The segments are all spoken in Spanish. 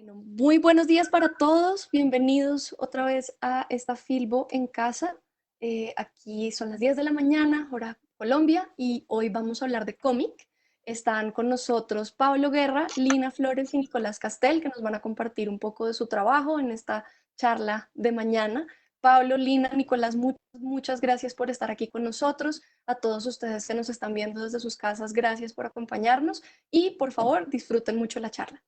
Bueno, muy buenos días para todos. Bienvenidos otra vez a esta Filbo en casa. Aquí son las 10 de la mañana, hora Colombia, y hoy vamos a hablar de cómic. Están con nosotros Pablo Guerra, Lina Flores y Nicolás Castel, que nos van a compartir un poco de su trabajo en esta charla de mañana. Pablo, Lina, Nicolás, muchas gracias por estar aquí con nosotros. A todos ustedes que nos están viendo desde sus casas, gracias por acompañarnos y por favor disfruten mucho la charla.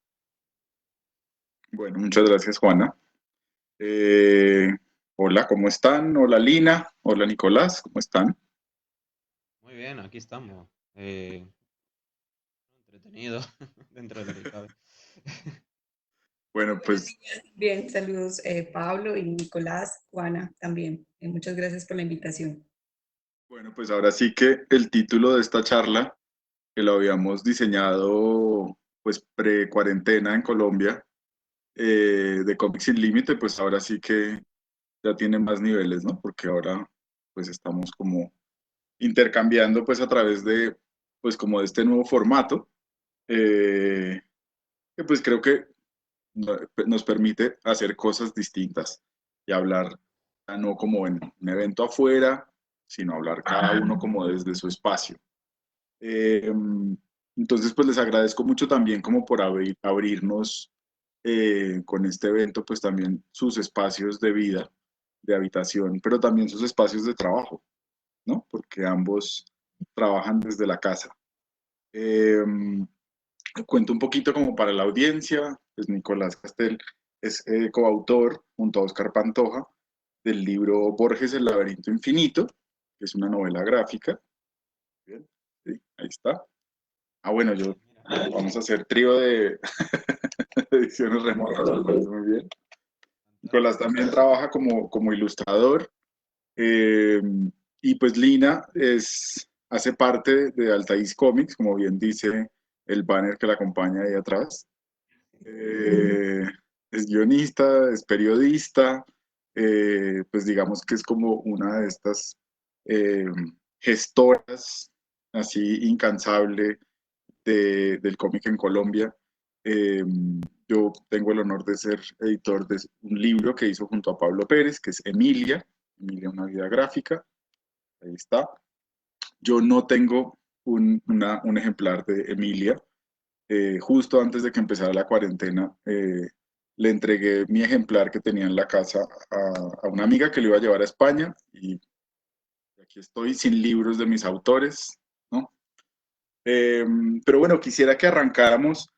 Bueno, muchas gracias, Juana. Eh, Hola, ¿cómo están? Hola, Lina. Hola, Nicolás, ¿cómo están? Muy bien, aquí estamos. Entretenido dentro de lo que cabe. Bueno, Buenos pues, días. Bien, saludos Pablo y Nicolás, Juana también. Muchas gracias por la invitación. bueno, pues ahora sí que el título de esta charla, que lo habíamos diseñado pues pre-cuarentena en Colombia, de Comics Sin Límite, pues ahora sí que ya tiene más niveles, ¿no? Porque ahora pues estamos como intercambiando pues a través de pues como de este nuevo formato, eh, que pues creo que nos permite hacer cosas distintas y hablar ya no como en un evento afuera, sino hablar cada uno como desde su espacio. Eh, entonces, pues les agradezco mucho también como por abrirnos con este evento, pues también sus espacios de vida, de habitación, pero también sus espacios de trabajo, ¿no? Porque ambos trabajan desde la casa. Eh, Cuento un poquito como para la audiencia, pues Nicolás Castel es coautor junto a Oscar Pantoja del libro Borges, El laberinto infinito, que es una novela gráfica. Bien, sí, ahí está. Ah, bueno, Sí, mira. vamos a hacer trío de ediciones remotas, me parece muy bien. Nicolás Fantástico. también trabaja como ilustrador, eh, y pues Lina hace parte de Altaís Comics, como bien dice el banner que la acompaña ahí atrás. eh, es guionista, es periodista, pues digamos que es como una de estas eh, gestoras así incansable del cómic en Colombia. Eh, yo tengo el honor de ser editor de un libro que hizo junto a Pablo Pérez, que es Emilia, una vida gráfica, ahí está. Yo no tengo un ejemplar de Emilia, justo antes de que empezara la cuarentena, le entregué mi ejemplar que tenía en la casa a una amiga que lo iba a llevar a España y aquí estoy sin libros de mis autores, ¿no? Eh, pero bueno, quisiera que arrancáramos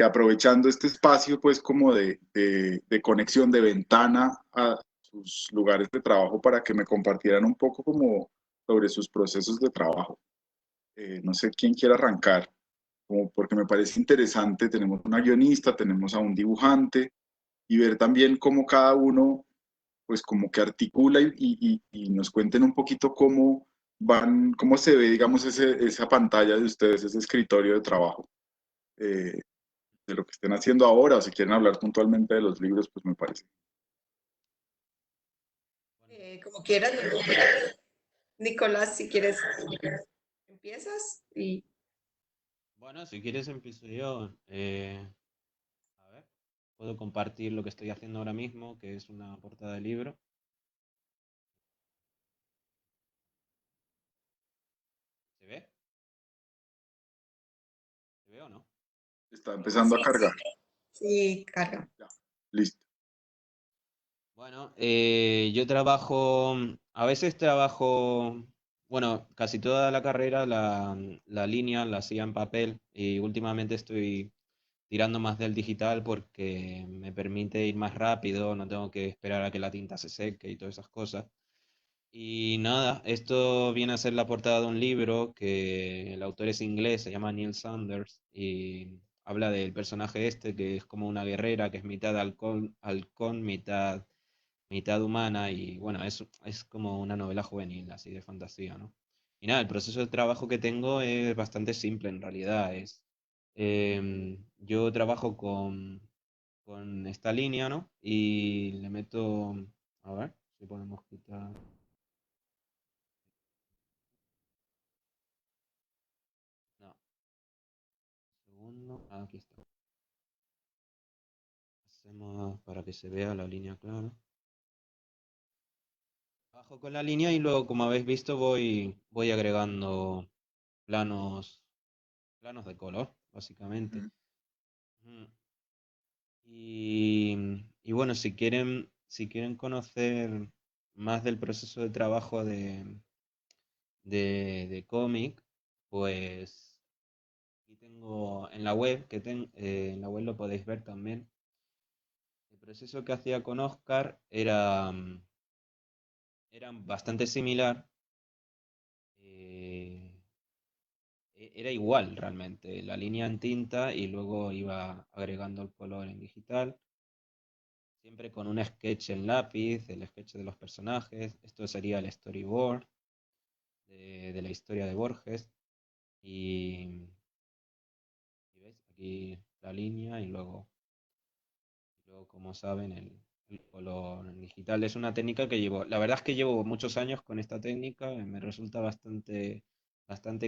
aprovechando este espacio pues como de conexión, de ventana a sus lugares de trabajo para que me compartieran un poco como sobre sus procesos de trabajo. No sé quién quiere arrancar como porque me parece interesante, tenemos una guionista, tenemos a un dibujante y ver también cómo cada uno, pues como que articula y nos cuenten un poquito cómo van, cómo se ve, digamos, esa pantalla de ustedes, ese escritorio de trabajo, eh, de lo que estén haciendo ahora, o si quieren hablar puntualmente de los libros, pues me parece. Bueno, Como quieras, Nicolás, si quieres, empiezas y bueno, si quieres empiezo yo. A ver, puedo compartir lo que estoy haciendo ahora mismo, que es una portada de libro. ¿Se ve? ¿Se ve o no? Está empezando a cargar. sí, carga. Ya, listo. Bueno, yo trabajo, a veces trabajo, bueno, casi toda la carrera la línea la hacía en papel y últimamente estoy tirando más del digital porque me permite ir más rápido, no tengo que esperar a que la tinta se seque y todas esas cosas. Y nada, esto viene a ser la portada de un libro que el autor es inglés, se llama Neil Sanders y habla del personaje este que es como una guerrera que es mitad halcón, mitad humana y bueno, es como una novela juvenil, así de fantasía, ¿no? Y nada, el proceso de trabajo que tengo es bastante simple en realidad. Yo trabajo con esta línea, ¿no? Y le meto, a ver si podemos quitar. No, segundo, aquí está. para que se vea la línea clara. Trabajo con la línea y luego, como habéis visto, voy agregando planos, planos de color, básicamente. Mm. Y bueno, si quieren conocer más del proceso de trabajo de cómic, pues aquí tengo en la web, en la web lo podéis ver también. El proceso que hacía con Oscar era bastante similar. eh, Era igual realmente, la línea en tinta y luego iba agregando el color en digital, siempre con un sketch en lápiz, el sketch de los personajes. Esto sería el storyboard de la historia de Borges. Y ves aquí la línea y luego, como saben, el color en digital. Es una técnica que la verdad es que llevo muchos años con esta técnica, me resulta bastante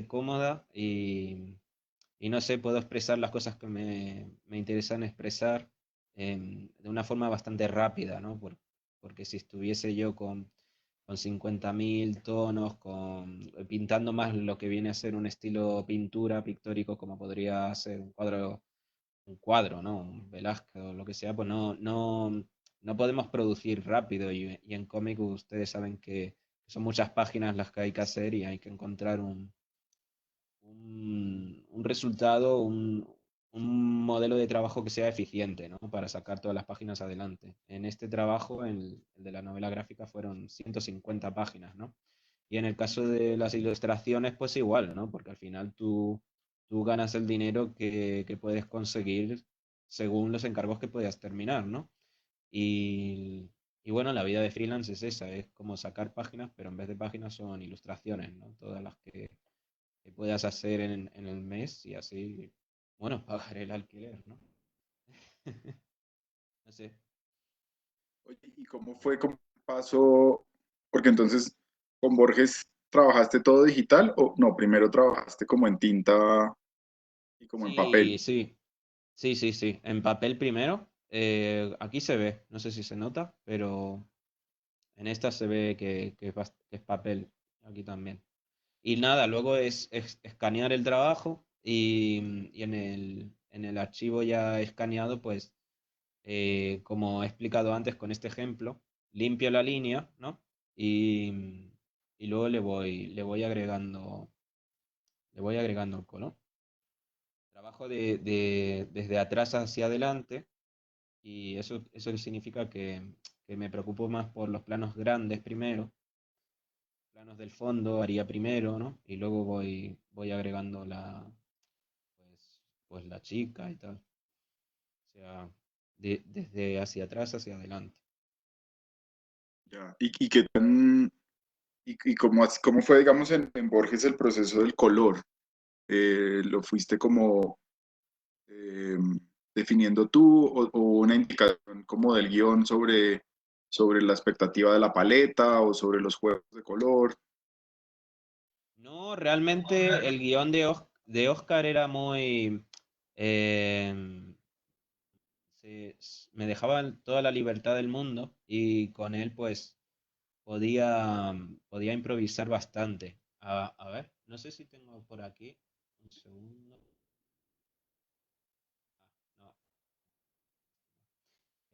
cómoda y no sé, puedo expresar las cosas que me interesan expresar de una forma bastante rápida, ¿no? Porque si estuviese yo con 50.000 tonos, pintando más lo que viene a ser un estilo pintura, pictórico, como podría ser un cuadro, ¿no? Un Velázquez o lo que sea, pues no podemos producir rápido y en cómic ustedes saben que son muchas páginas las que hay que hacer y hay que encontrar un resultado, un modelo de trabajo que sea eficiente, ¿no? Para sacar todas las páginas adelante. En este trabajo, el de la novela gráfica, fueron 150 páginas, ¿no? Y en el caso de las ilustraciones, pues igual, ¿no? Porque al final tú ganas el dinero que puedes conseguir según los encargos que puedas terminar, ¿no? Y, y bueno, la vida de freelance es esa, es como sacar páginas, pero en vez de páginas son ilustraciones, ¿no? Todas las que puedas hacer en el mes y así, bueno, pagar el alquiler, ¿no? No sé. Oye, ¿y cómo fue, cómo pasó? Porque entonces con Borges trabajaste todo digital o no, primero trabajaste como en tinta y como en Sí, papel. sí, sí, sí, sí. En papel primero. Aquí se ve, no sé si se nota, pero en esta se ve que es papel. Aquí también. Y nada, luego es escanear el trabajo y en el archivo ya escaneado, pues, como he explicado antes con este ejemplo, limpio la línea, ¿no? Y luego le voy agregando el color. Trabajo desde atrás hacia adelante y eso significa que me preocupo más por los planos grandes primero, planos del fondo haría primero, ¿no? Y luego voy agregando pues la chica y tal. O sea, desde hacia atrás hacia adelante. Ya. ¿Y qué tan, y cómo fue, digamos, en Borges el proceso del color? ¿Lo fuiste como eh, definiendo tú o una indicación como del guión sobre la expectativa de la paleta o sobre los juegos de color? No, realmente el guión de Oscar era muy... eh, me dejaba toda la libertad del mundo y con él pues podía improvisar bastante. A ver, no sé si tengo por aquí. Un segundo. No.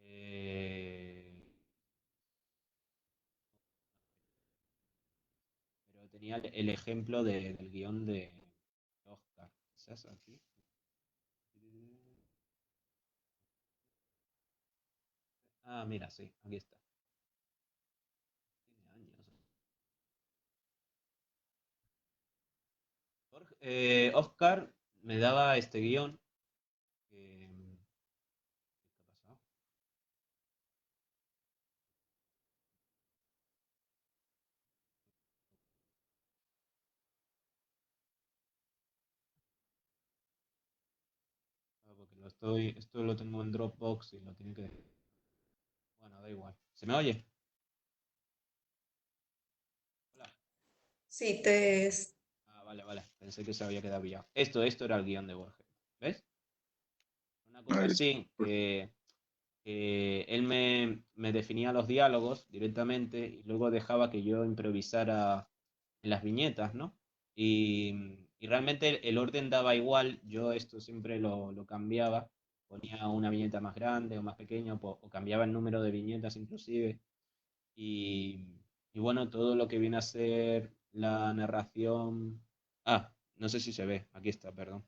Eh, pero tenía el ejemplo del guión de Oscar. ¿Quizás aquí? Ah, mira, sí, aquí está. Tiene años. Oscar me daba este guión. ¿Qué ha pasado? Ah, porque esto lo tengo en Dropbox y lo tiene que... Bueno, da igual. ¿Se me oye? Hola. Sí, Ah, vale, vale. Pensé que se había quedado pillado. Esto era el guión de Borges. ¿Ves? Una A cosa ver, así, que que él me definía los diálogos directamente y luego dejaba que yo improvisara en las viñetas, ¿no? Y realmente el orden daba igual, yo esto siempre lo cambiaba, ponía una viñeta más grande o más pequeña, o cambiaba el número de viñetas inclusive, y, y bueno, todo lo que viene a ser la narración... Ah, no sé si se ve, aquí está, perdón,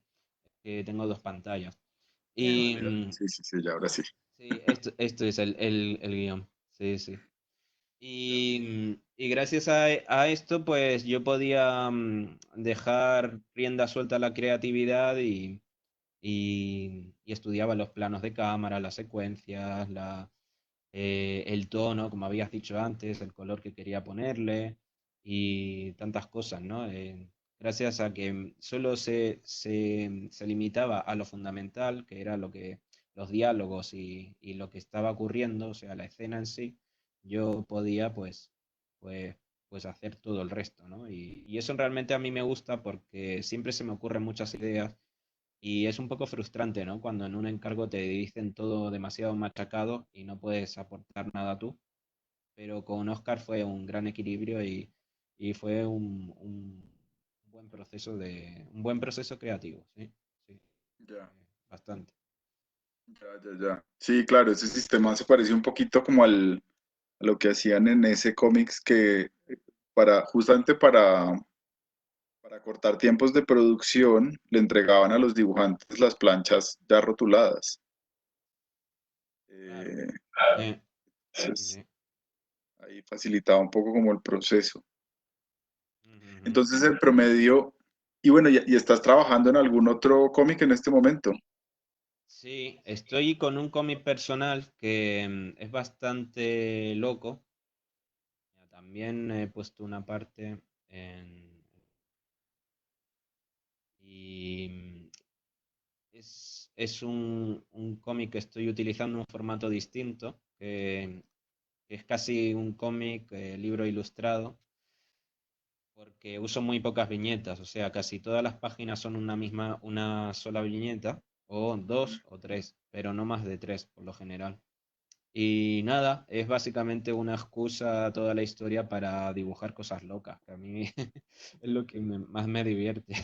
que tengo dos pantallas. Ya. Y Sí, sí, sí, ya ahora sí. sí, esto es el guión, sí, sí. Y gracias a esto, pues yo podía dejar rienda suelta a la creatividad y estudiaba los planos de cámara, las secuencias, el tono, como habías dicho antes, el color que quería ponerle y tantas cosas, ¿no? Gracias a que solo se limitaba a lo fundamental, que era lo que los diálogos y lo que estaba ocurriendo, o sea, la escena en sí, yo podía pues, pues hacer todo el resto, ¿no? Y eso realmente a mí me gusta porque siempre se me ocurren muchas ideas y es un poco frustrante, ¿no? Cuando en un encargo te dicen todo demasiado machacado y no puedes aportar nada tú. Pero con Oscar fue un gran equilibrio y fue un buen proceso un buen proceso creativo, ¿sí? Sí, Ya, bastante. ya. Sí, claro, ese sistema se parece un poquito como a lo que hacían en ese cómics que justamente para cortar tiempos de producción le entregaban a los dibujantes las planchas ya rotuladas. Claro. Eh, Sí, sí, entonces, sí. ahí facilitaba un poco como el proceso. Ujú. Entonces el promedio, y bueno, y estás trabajando en algún otro cómic en este momento. Sí, estoy con un cómic personal que es bastante loco. Ya, también he puesto una parte en... Y es un cómic que estoy utilizando un formato distinto, que es casi un cómic, libro ilustrado, porque uso muy pocas viñetas, o sea, casi todas las páginas son una sola viñeta, o dos o tres, pero no más de tres por lo general. Y nada, es básicamente una excusa toda la historia para dibujar cosas locas, que a mí es lo que más me divierte.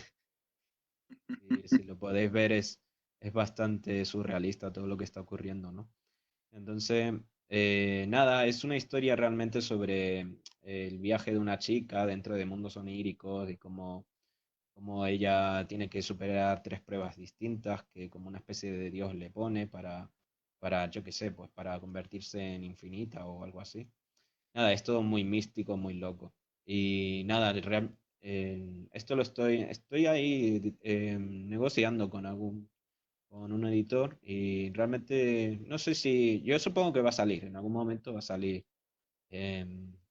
Si lo podéis ver, es bastante surrealista todo lo que está ocurriendo, ¿no? Entonces, nada, es una historia realmente sobre el viaje de una chica dentro de mundos oníricos y cómo ella tiene que superar tres pruebas distintas que como una especie de dios le pone yo qué sé, pues para convertirse en infinita o algo así. Nada, es todo muy místico, muy loco. Y nada, esto estoy ahí negociando con un editor y realmente no sé si, yo supongo que va a salir, en algún momento va a salir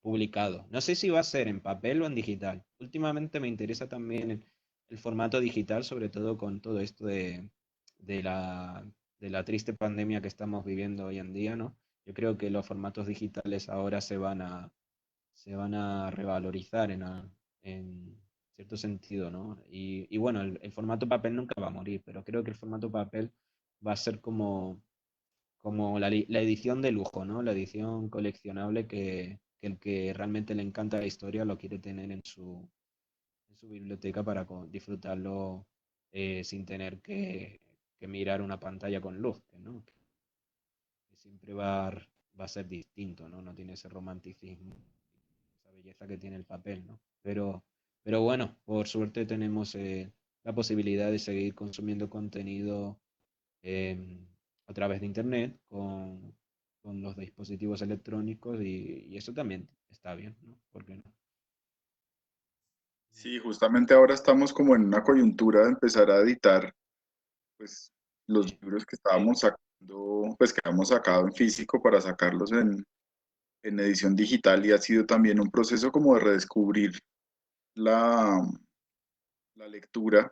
publicado. No sé si va a ser en papel o en digital. Últimamente me interesa también el formato digital, sobre todo con todo esto de de la triste pandemia que estamos viviendo hoy en día, ¿no? Yo creo que los formatos digitales ahora se van a revalorizar en cierto sentido, ¿no? Y bueno, el formato papel nunca va a morir, pero creo que el formato papel va a ser como la edición de lujo, ¿no? La edición coleccionable que el que realmente le encanta la historia lo quiere tener en su biblioteca para disfrutarlo sin tener que mirar una pantalla con luz, ¿no? Que siempre va a ser distinto, ¿no? No tiene ese romanticismo, esa belleza que tiene el papel, ¿no? Pero bueno, por suerte tenemos la posibilidad de seguir consumiendo contenido eh, a través de Internet con los dispositivos electrónicos y eso también está bien, ¿no? ¿Por qué no? Sí, justamente ahora estamos como en una coyuntura de empezar a editar pues los Sí, libros que estábamos sacando, pues que habíamos sacado en físico para sacarlos en edición digital y ha sido también un proceso como de redescubrir la, la lectura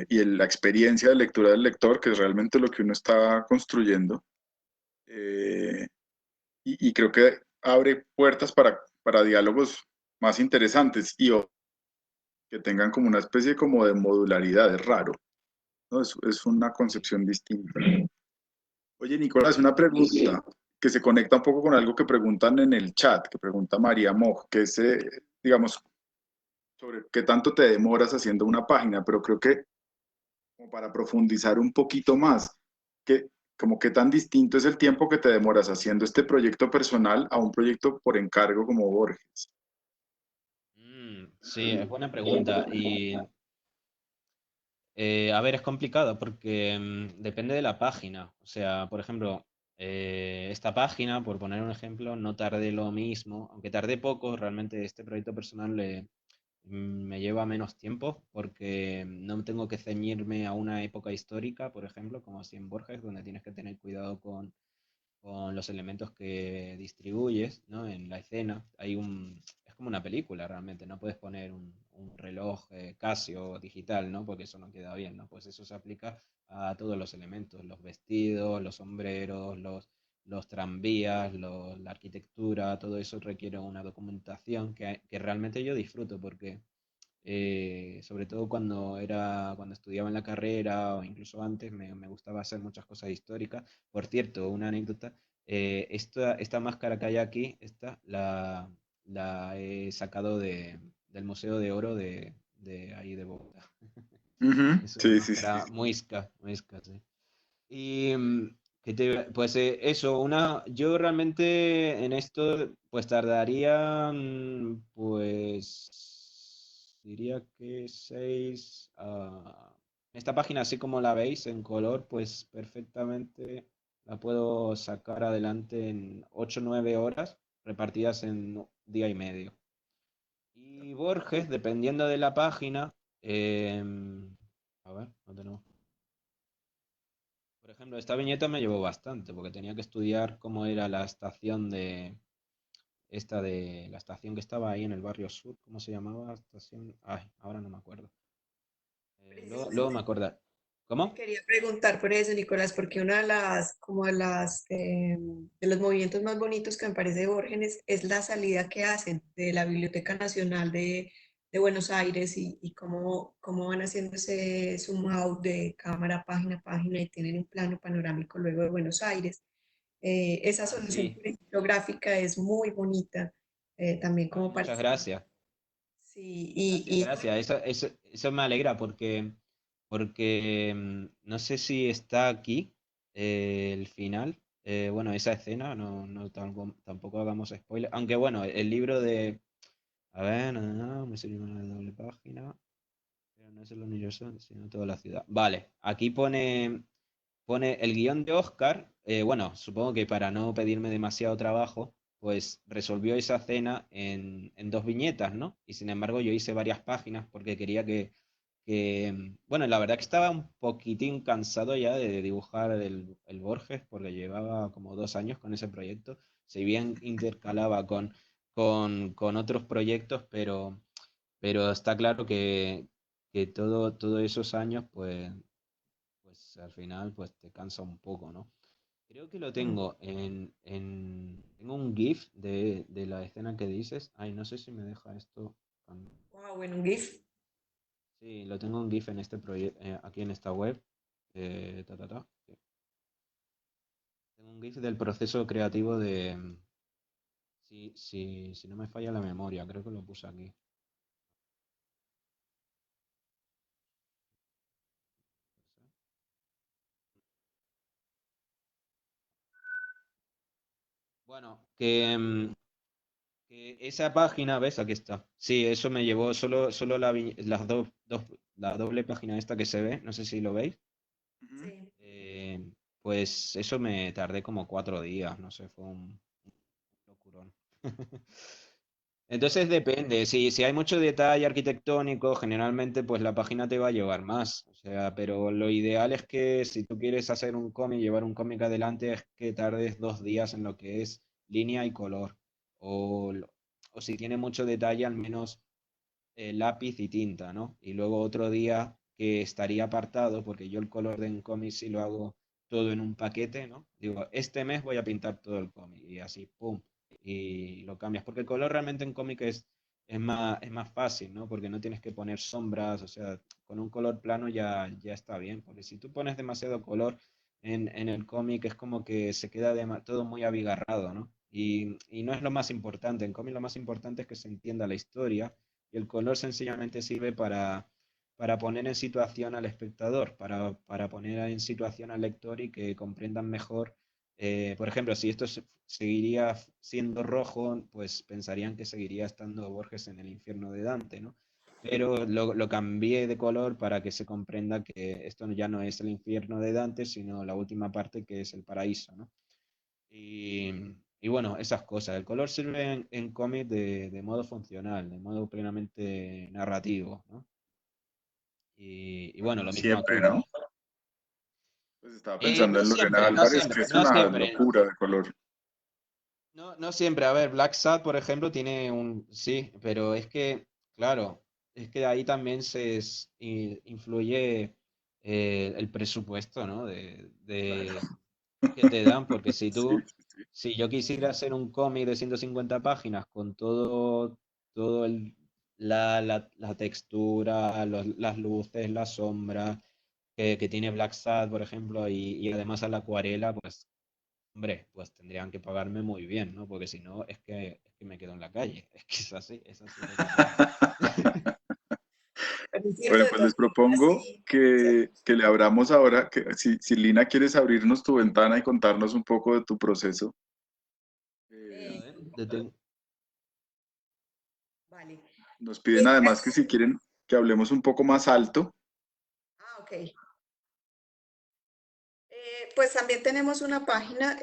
la experiencia de lectura del lector, que es realmente lo que uno está construyendo. Eh, y creo que abre puertas para diálogos más interesantes que tengan como una especie como de modularidad, es raro, ¿no? Es una sí. concepción distinta. Oye, Nicolás, una pregunta que se conecta un poco con algo que preguntan en el chat, que pregunta María Moj, que es, digamos, sobre qué tanto te demoras haciendo una página, pero creo que como para profundizar un poquito más, que como qué tan distinto es el tiempo que te demoras haciendo este proyecto personal a un proyecto por encargo como Borges. Sí, es buena pregunta. Y a ver, es complicado porque depende de la página. O sea, por ejemplo, esta página, por poner un ejemplo, no tardé lo mismo, aunque tardé poco, realmente este proyecto personal me lleva menos tiempo porque no tengo que ceñirme a una época histórica, por ejemplo, como así en Borges, donde tienes que tener cuidado con los elementos que distribuyes, ¿no? En la escena. Es como una película realmente, no puedes poner un reloj Casio digital, ¿no? Porque eso no queda bien, ¿no? Pues eso se aplica a todos los elementos, los vestidos, los sombreros, los tranvías, la arquitectura, todo eso requiere una documentación que realmente yo disfruto porque sobre todo cuando estudiaba en la carrera o incluso antes, me gustaba hacer muchas cosas históricas. Por cierto, una anécdota, esta máscara que hay aquí, la he sacado del Museo de Oro de ahí de Bogotá. Ujú. Es una Sí, sí, sí. máscara muisca, sí. Y pues eso, yo realmente en esto pues tardaría, pues diría que esta página así como la veis en color, pues perfectamente la puedo sacar adelante en 8 o 9 horas repartidas en día y medio. Y Borges, dependiendo de la página, a ver, no tenemos. Por ejemplo, esta viñeta me llevó bastante, porque tenía que estudiar cómo era la estación de la estación que estaba ahí en el barrio sur, ¿cómo se llamaba? Estación, ay, ahora no me acuerdo. Luego me Precisamente acuerdo. te ¿Cómo? quería preguntar por eso, Nicolás, porque una de de los movimientos más bonitos que me parece de Borges es la salida que hacen de la Biblioteca Nacional de Buenos Aires y cómo van haciendo ese zoom out de cámara, página a página y tienen un plano panorámico luego de Buenos Aires. Esa Ah, solución sí, gráfica es muy bonita, también ay, como para... muchas gracias. Sí, Gracias, gracias. Eso me alegra porque no sé si está aquí el final. Bueno, esa escena, tampoco hagamos spoiler. Aunque bueno, el libro de. A ver, me sirve una doble página. Pero no es solo New Jersey, sino toda la ciudad. Vale, aquí pone el guión de Oscar. Bueno, supongo que para no pedirme demasiado trabajo, pues resolvió esa escena en dos viñetas, ¿no? Y sin embargo yo hice varias páginas porque quería bueno, la verdad que estaba un poquitín cansado ya de dibujar el Borges porque llevaba como 2 años con ese proyecto. Si bien intercalaba con otros proyectos, pero está claro que todos esos años, pues al final pues te cansa un poco, ¿no? Creo que lo tengo tengo un GIF de la escena que dices. Ay, no sé si me deja esto. wow, bueno, un GIF. Sí, lo tengo un GIF en este proyecto, aquí en esta web. Sí. Tengo un GIF del proceso creativo si no me falla la memoria, creo que lo puse aquí. Bueno, que esa página, ¿ves? Aquí está. Sí, eso me llevó solo la doble página esta que se ve, no sé si lo veis. Ujú. Sí. Eh, pues eso me tardé como 4 días, no sé, fue un locurón. Entonces depende, si hay mucho detalle arquitectónico, generalmente pues la página te va a llevar más, o sea, pero lo ideal es que si tú quieres hacer un cómic, llevar un cómic adelante, es que tardes 2 días en lo que es línea y color, o, o si tiene mucho detalle, al menos lápiz y tinta, ¿no? Y luego otro día que estaría apartado, porque yo el color de un cómic si lo hago todo en un paquete, ¿no? Digo, este mes voy a pintar todo el cómic y así, ¡pum! Y lo cambias, porque el color realmente en cómic es más fácil, ¿no? Porque no tienes que poner sombras, o sea, con un color plano ya está bien, porque si tú pones demasiado color, en el cómic es como que se queda todo muy abigarrado, ¿no? Y no es lo más importante. En cómic lo más importante es que se entienda la historia y el color sencillamente sirve para poner en situación al espectador, para poner en situación al lector y que comprendan mejor. Por ejemplo, si esto seguiría siendo rojo, pues pensarían que seguiría estando Borges en el infierno de Dante, ¿no? Pero lo cambié de color para que se comprenda que esto ya no es el infierno de Dante, sino la última parte que es el paraíso, ¿no? Y, y bueno, esas cosas. El color sirve en cómic de modo funcional, de modo plenamente narrativo, ¿no? Y bueno, No lo mismo siempre, aquí. ¿no? Pues estaba pensando No en Lorena siempre, no Álvarez, que siempre, es no una siempre. locura de color. No, no siempre. A ver, Black Sad, por ejemplo, tiene un... Sí, pero es que, claro, es que ahí también influye el presupuesto, ¿no? Claro. Que te dan, porque Sí, sí, sí. si yo quisiera hacer un cómic de 150 páginas con todo la textura, las luces, las sombras que tiene Black Sad, por ejemplo, y además a la acuarela, pues hombre, pues tendrían que pagarme muy bien, ¿no? Porque si no, es que me quedo en la calle. Es que es así de claro. Pero es cierto, Bueno, de pues todas les maneras, propongo sí, que le abramos ahora, que si Lina quieres abrirnos tu ventana y contarnos un poco de tu proceso. A Eh, ver, vale. Nos piden además que Pues, si quieren que hablemos un poco más alto. ok. Pues también tenemos una página,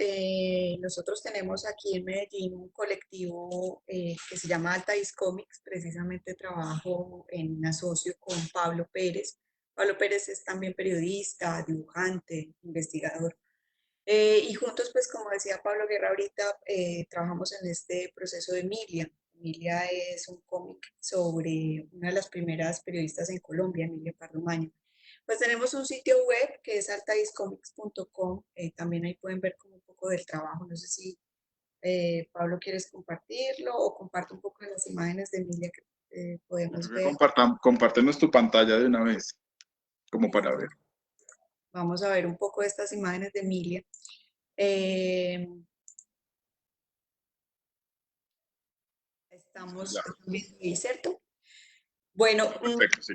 nosotros tenemos aquí en Medellín un colectivo que se llama Altaís Comics, precisamente trabajo en asocio con Pablo Pérez. Pablo Pérez es también periodista, dibujante, investigador. Y juntos, pues como decía Pablo Guerra ahorita, trabajamos en este proceso de Emilia. Emilia es un cómic sobre una de las primeras periodistas en Colombia, Emilia Pardo Maño. Pues tenemos un sitio web que es altaiscomics.com, también ahí pueden ver como un poco del trabajo. No sé si Pablo quieres compartirlo o comparto un poco de las imágenes de Emilia que Yo podemos creo que ver. compártenos tu pantalla de una vez, como para Listo. ver. Vamos a ver un poco de estas imágenes de Emilia. Eh, Listo, estamos ya. viendo ahí, ¿cierto? Bueno, Ya, perfecto, sí.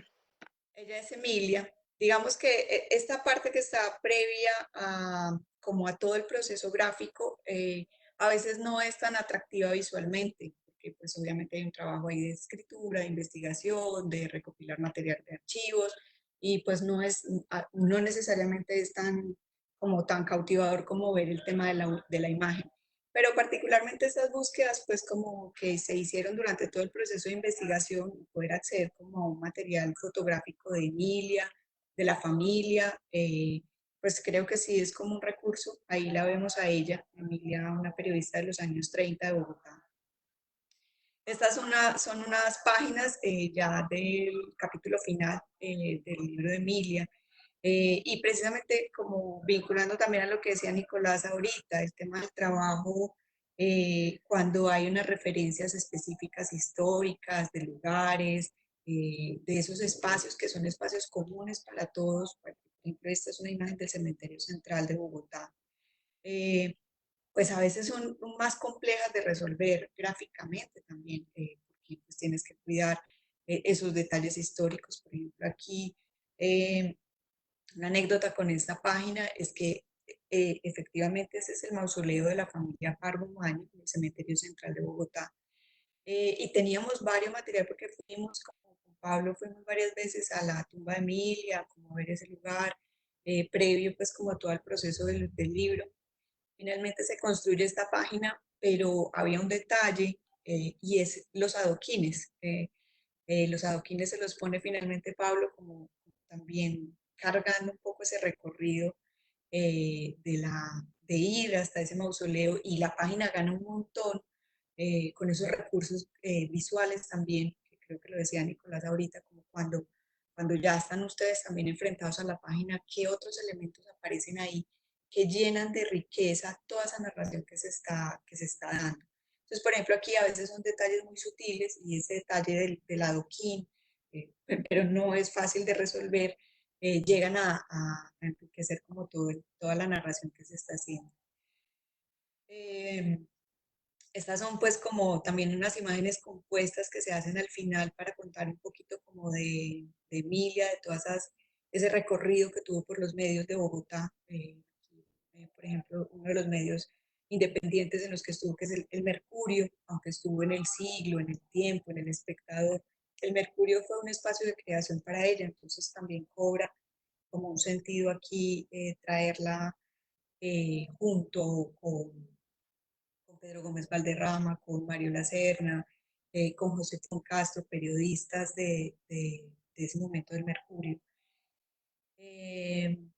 ella es Emilia. Digamos que esta parte que está previa a, como a todo el proceso gráfico, a veces no es tan atractiva visualmente, porque pues obviamente hay un trabajo ahí de escritura, de investigación, de recopilar material de archivos, y pues no necesariamente es tan, como tan cautivador como ver el tema de la imagen. Pero particularmente estas búsquedas, pues como que se hicieron durante todo el proceso de investigación, poder acceder como a un material fotográfico de Emilia, de la familia, pues creo que sí es como un recurso. Ahí la vemos a ella, Emilia, una periodista de los años 30 de Bogotá. Estas son unas páginas ya del capítulo final del libro de Emilia. Y precisamente como vinculando también a lo que decía Nicolás ahorita, el tema del trabajo, cuando hay unas referencias específicas históricas de lugares, de esos espacios que son espacios comunes para todos. Por ejemplo, esta es una imagen del cementerio central de Bogotá. Eh, pues a veces son más complejas de resolver gráficamente también, porque pues tienes que cuidar esos detalles históricos. Por ejemplo, aquí eh, una anécdota con esta página es que efectivamente ese es el mausoleo de la familia Pardo Maño, en el cementerio central de Bogotá. Y teníamos varios material porque fuimos, como con Pablo, fuimos varias veces a la tumba de Emilia, como a ver ese lugar, previo pues como a todo el proceso del libro. Finalmente se construye esta página, pero había un detalle y es los adoquines. Los adoquines se los pone finalmente Pablo como también cargando un poco ese recorrido de ir hasta ese mausoleo y la página gana un montón con esos recursos visuales también, que creo que lo decía Nicolás ahorita, como cuando ya están ustedes también enfrentados a la página, qué otros elementos aparecen ahí que llenan de riqueza toda esa narración que se está dando. Entonces, por ejemplo, aquí a veces son detalles muy sutiles y ese detalle del adoquín, pero no es fácil de resolver. llegan a enriquecer como toda la narración que se está haciendo. Eh, Estas son pues como también unas imágenes compuestas que se hacen al final para contar un poquito como de Emilia, de ese recorrido que tuvo por los medios de Bogotá. Por ejemplo, uno de los medios independientes en los que estuvo, que es el Mercurio, aunque estuvo en El Siglo, en El Tiempo, en El Espectador. El Mercurio fue un espacio de creación para ella, entonces también cobra como un sentido aquí traerla junto con Pedro Gómez Valderrama, con Mario Lacerna, con José Fon Castro, periodistas de ese momento del Mercurio. Bueno,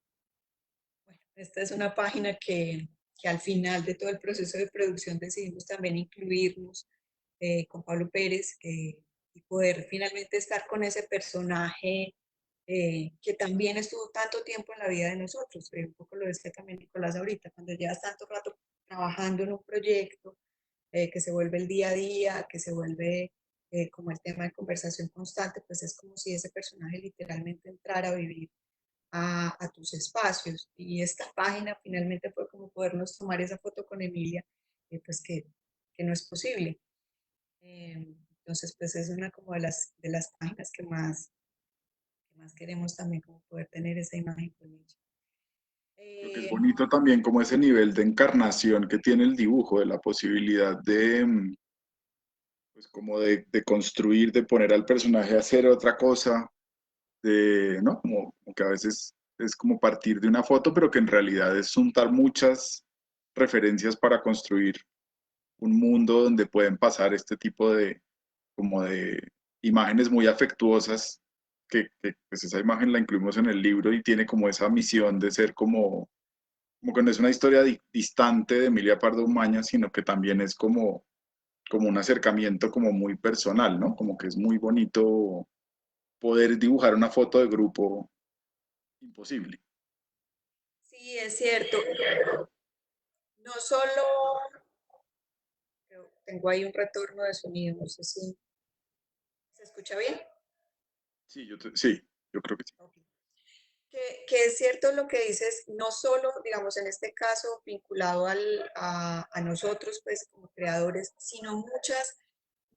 esta es una página que al final de todo el proceso de producción decidimos también incluirnos con Pablo Pérez y poder finalmente estar con ese personaje que también estuvo tanto tiempo en la vida de nosotros. Un poco lo decía también Nicolás ahorita, cuando llevas tanto rato trabajando en un proyecto, que se vuelve el día a día, que se vuelve como el tema de conversación constante, pues es como si ese personaje literalmente entrara a vivir a tus espacios. Y esta página finalmente fue como podernos tomar esa foto con Emilia, pues que no es posible. Entonces, pues es una como de las páginas que más queremos también, como poder tener esa imagen con ella. Creo que es Eh, bonito también como ese nivel de encarnación que tiene el dibujo, de la posibilidad de, pues como de construir, de poner al personaje a hacer otra cosa, ¿no? Como que a veces es como partir de una foto, pero que en realidad es juntar muchas referencias para construir un mundo donde pueden pasar este tipo como de imágenes muy afectuosas, pues esa imagen la incluimos en el libro y tiene como esa misión de ser como que no es una historia distante de Emilia Pardo Umaña, sino que también es como un acercamiento como muy personal, ¿no? Como que es muy bonito poder dibujar una foto de grupo imposible. sí, es cierto. No solo, tengo ahí un retorno de sonido, no sé si se escucha bien. Sí, yo creo que sí. Okay. Que es cierto lo que dices, no solo, digamos, en este caso vinculado a nosotros, pues como creadores, sino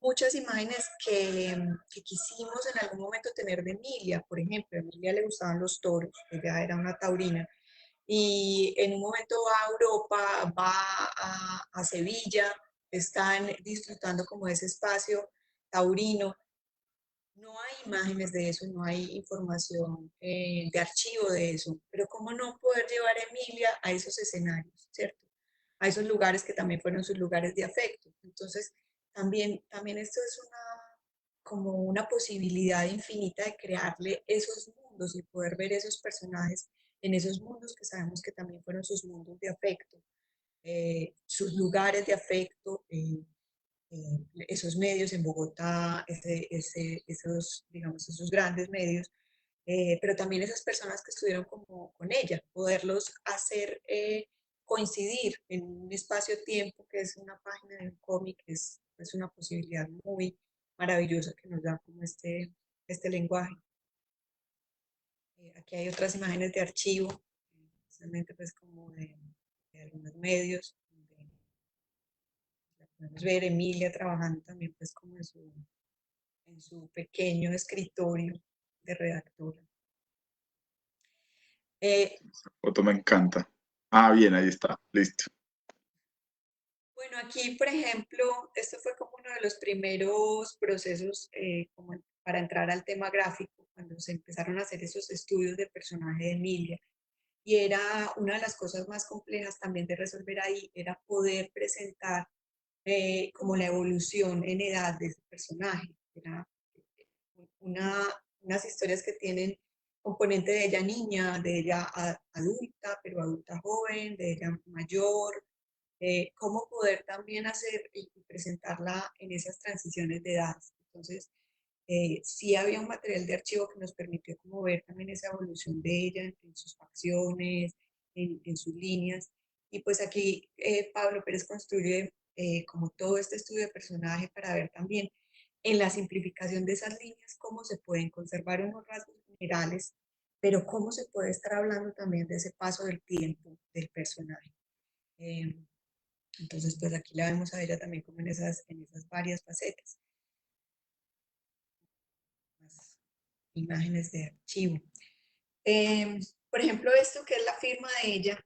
muchas imágenes que quisimos en algún momento tener de Emilia. Por ejemplo, a Emilia le gustaban los toros, ella era una taurina, y en un momento va a Europa, va a Sevilla, están disfrutando como de ese espacio taurino. No hay imágenes de eso, no hay información de archivo de eso, pero ¿cómo no poder llevar a Emilia a esos escenarios, ¿cierto? A esos lugares que también fueron sus lugares de afecto. Entonces, también esto es como una posibilidad infinita de crearle esos mundos y poder ver esos personajes en esos mundos que sabemos que también fueron sus mundos de afecto, sus lugares de afecto, esos medios en Bogotá, digamos, esos grandes medios, pero también esas personas que estuvieron como con ella, poderlos hacer coincidir en un espacio-tiempo que es una página de un cómic, es una posibilidad muy maravillosa que nos da como este lenguaje. Aquí hay otras imágenes de archivo, especialmente pues como de algunos medios, donde podemos ver Emilia trabajando también pues como en su pequeño escritorio de redactora. Eh, Esa foto me encanta. Ah, bien, ahí está, listo. bueno, aquí, por ejemplo, esto fue como uno de los primeros procesos como para entrar al tema gráfico, cuando se empezaron a hacer esos estudios del personaje de Emilia. Y era una de las cosas más complejas también de resolver ahí, era poder presentar como la evolución en edad de ese personaje. Era una, unas historias que tienen componente de ella niña, de ella adulta, pero adulta joven, de ella mayor, cómo poder también hacer y presentarla en esas transiciones de edad. Entonces, sí había un material de archivo que nos permitió como ver también esa evolución de ella en sus facciones, en sus líneas. Y pues aquí Pablo Pérez construye como todo este estudio de personaje para ver también en la simplificación de esas líneas cómo se pueden conservar unos rasgos generales pero cómo se puede estar hablando también de ese paso del tiempo del personaje. Eh, entonces, pues aquí la vemos a ella también como en esas varias facetas. Las imágenes de archivo. Por ejemplo, esto que es la firma de ella,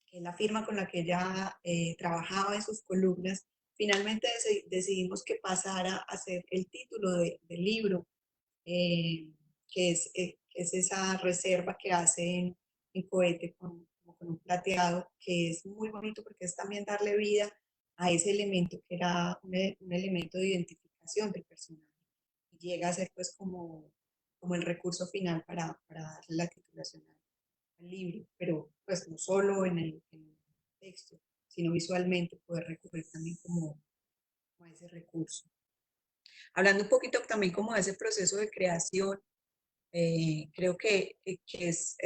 que es la firma con la que ella trabajaba en sus columnas, finalmente decidimos que pasara a ser el título del libro, eh, que es esa reserva que hace en cohete como con un plateado, que es muy bonito porque es también darle vida a ese elemento que era un elemento de identificación del personaje. Y llega a ser pues como el recurso final para darle la titulación al libro, pero pues no solo en el texto, sino visualmente poder recurrir también como a ese recurso. Hablando un poquito también como de ese proceso de creación, creo que es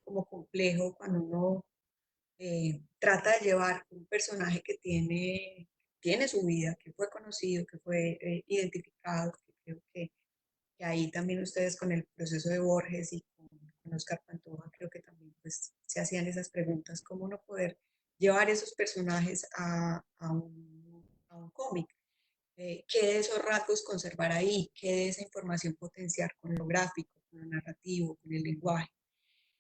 como complejo cuando uno trata de llevar un personaje que tiene su vida, que fue conocido, que fue identificado, que creo que ahí también ustedes con el proceso de Borges y con Oscar Pantoja creo que también pues se hacían esas preguntas, cómo no poder llevar esos personajes a un cómic. ¿Qué de esos rasgos conservar ahí? ¿Qué de esa información potenciar con lo gráfico, con lo narrativo, con el lenguaje?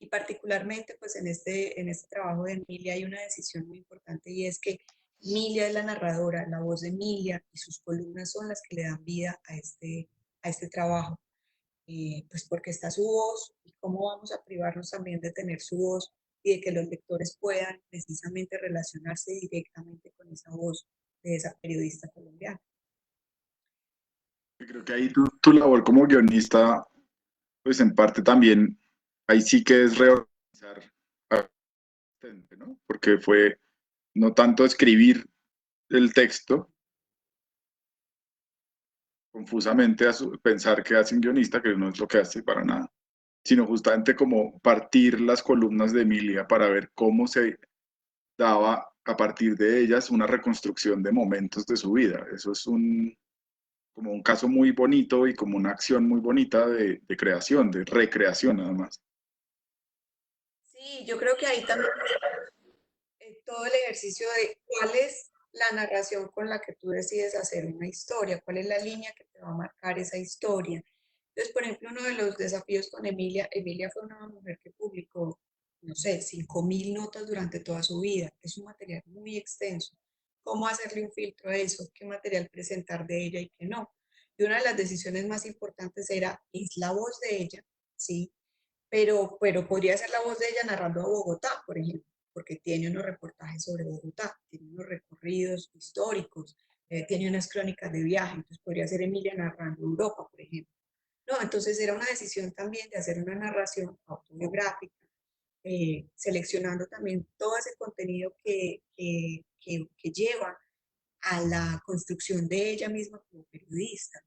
Y particularmente, pues en este trabajo de Emilia hay una decisión muy importante y es que Emilia es la narradora, la voz de Emilia y sus columnas son las que le dan vida a este trabajo. Pues porque está su voz y cómo vamos a privarnos también de tener su voz y de que los lectores puedan precisamente relacionarse directamente con esa voz de esa periodista colombiana. Creo que ahí tu labor como guionista, pues en parte también, ahí sí que es reorganizar, ¿no? Porque fue no tanto escribir el texto confusamente pensar que hace un guionista, que no es lo que hace para nada, sino justamente como partir las columnas de Emilia para ver cómo se daba a partir de ellas una reconstrucción de momentos de su vida. Eso es como un caso muy bonito y como una acción muy bonita de creación, de recreación nada más. Sí, yo creo que ahí también todo el ejercicio de cuál es la narración con la que tú decides hacer una historia, cuál es la línea que te va a marcar esa historia. Entonces, por ejemplo, uno de los desafíos con Emilia, Emilia fue una mujer que publicó, no sé, 5.000 notas durante toda su vida. Es un material muy extenso. ¿Cómo hacerle un filtro a eso? ¿Qué material presentar de ella y qué no? Y una de las decisiones más importantes era, es la voz de ella, ¿sí? Pero podría ser la voz de ella narrando a Bogotá, por ejemplo, porque tiene unos reportajes sobre Bogotá, tiene unos recorridos históricos, tiene unas crónicas de viaje, entonces podría ser Emilia narrando Europa, por ejemplo. No, entonces era una decisión también de hacer una narración autobiográfica, seleccionando también todo ese contenido que lleva a la construcción de ella misma como periodista.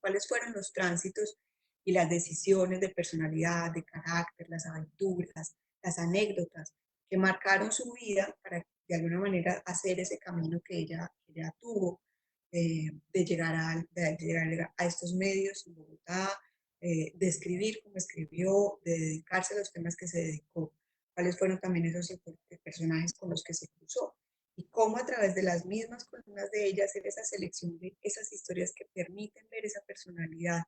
¿Cuáles fueron los tránsitos y las decisiones de personalidad, de carácter, las aventuras, las anécdotas que marcaron su vida para de alguna manera hacer ese camino que ella tuvo de llegar a estos medios en Bogotá, de escribir como escribió, de dedicarse a los temas que se dedicó? ¿Cuáles fueron también esos personajes con los que se cruzó? Y cómo a través de las mismas columnas de ella hacer esa selección de esas historias que permiten ver esa personalidad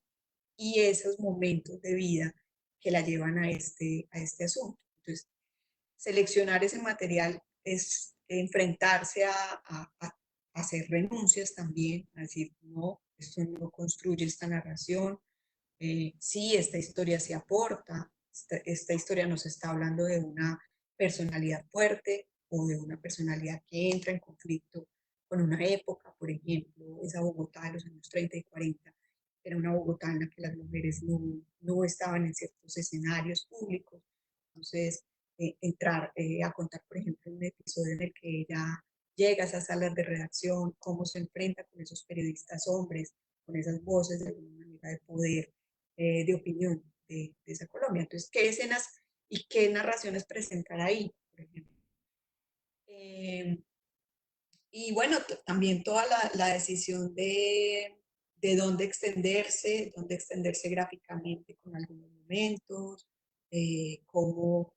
y esos momentos de vida que la llevan a este asunto. Entonces, seleccionar ese material es enfrentarse a hacer renuncias también, a decir, no, esto no construye esta narración, sí, esta historia se aporta, esta historia nos está hablando de una personalidad fuerte o de una personalidad que entra en conflicto con una época, por ejemplo, esa Bogotá de los años 30 y 40, era una Bogotá en la que las mujeres no estaban en ciertos escenarios públicos. Entonces, entrar a contar, por ejemplo, un episodio en el que ella llega a esas salas de redacción, cómo se enfrenta con esos periodistas hombres, con esas voces de alguna manera de poder, de opinión de esa Colombia. Entonces, ¿qué escenas y qué narraciones presentar ahí, por ejemplo? Y bueno, también toda la decisión de dónde extenderse gráficamente con algunos momentos, cómo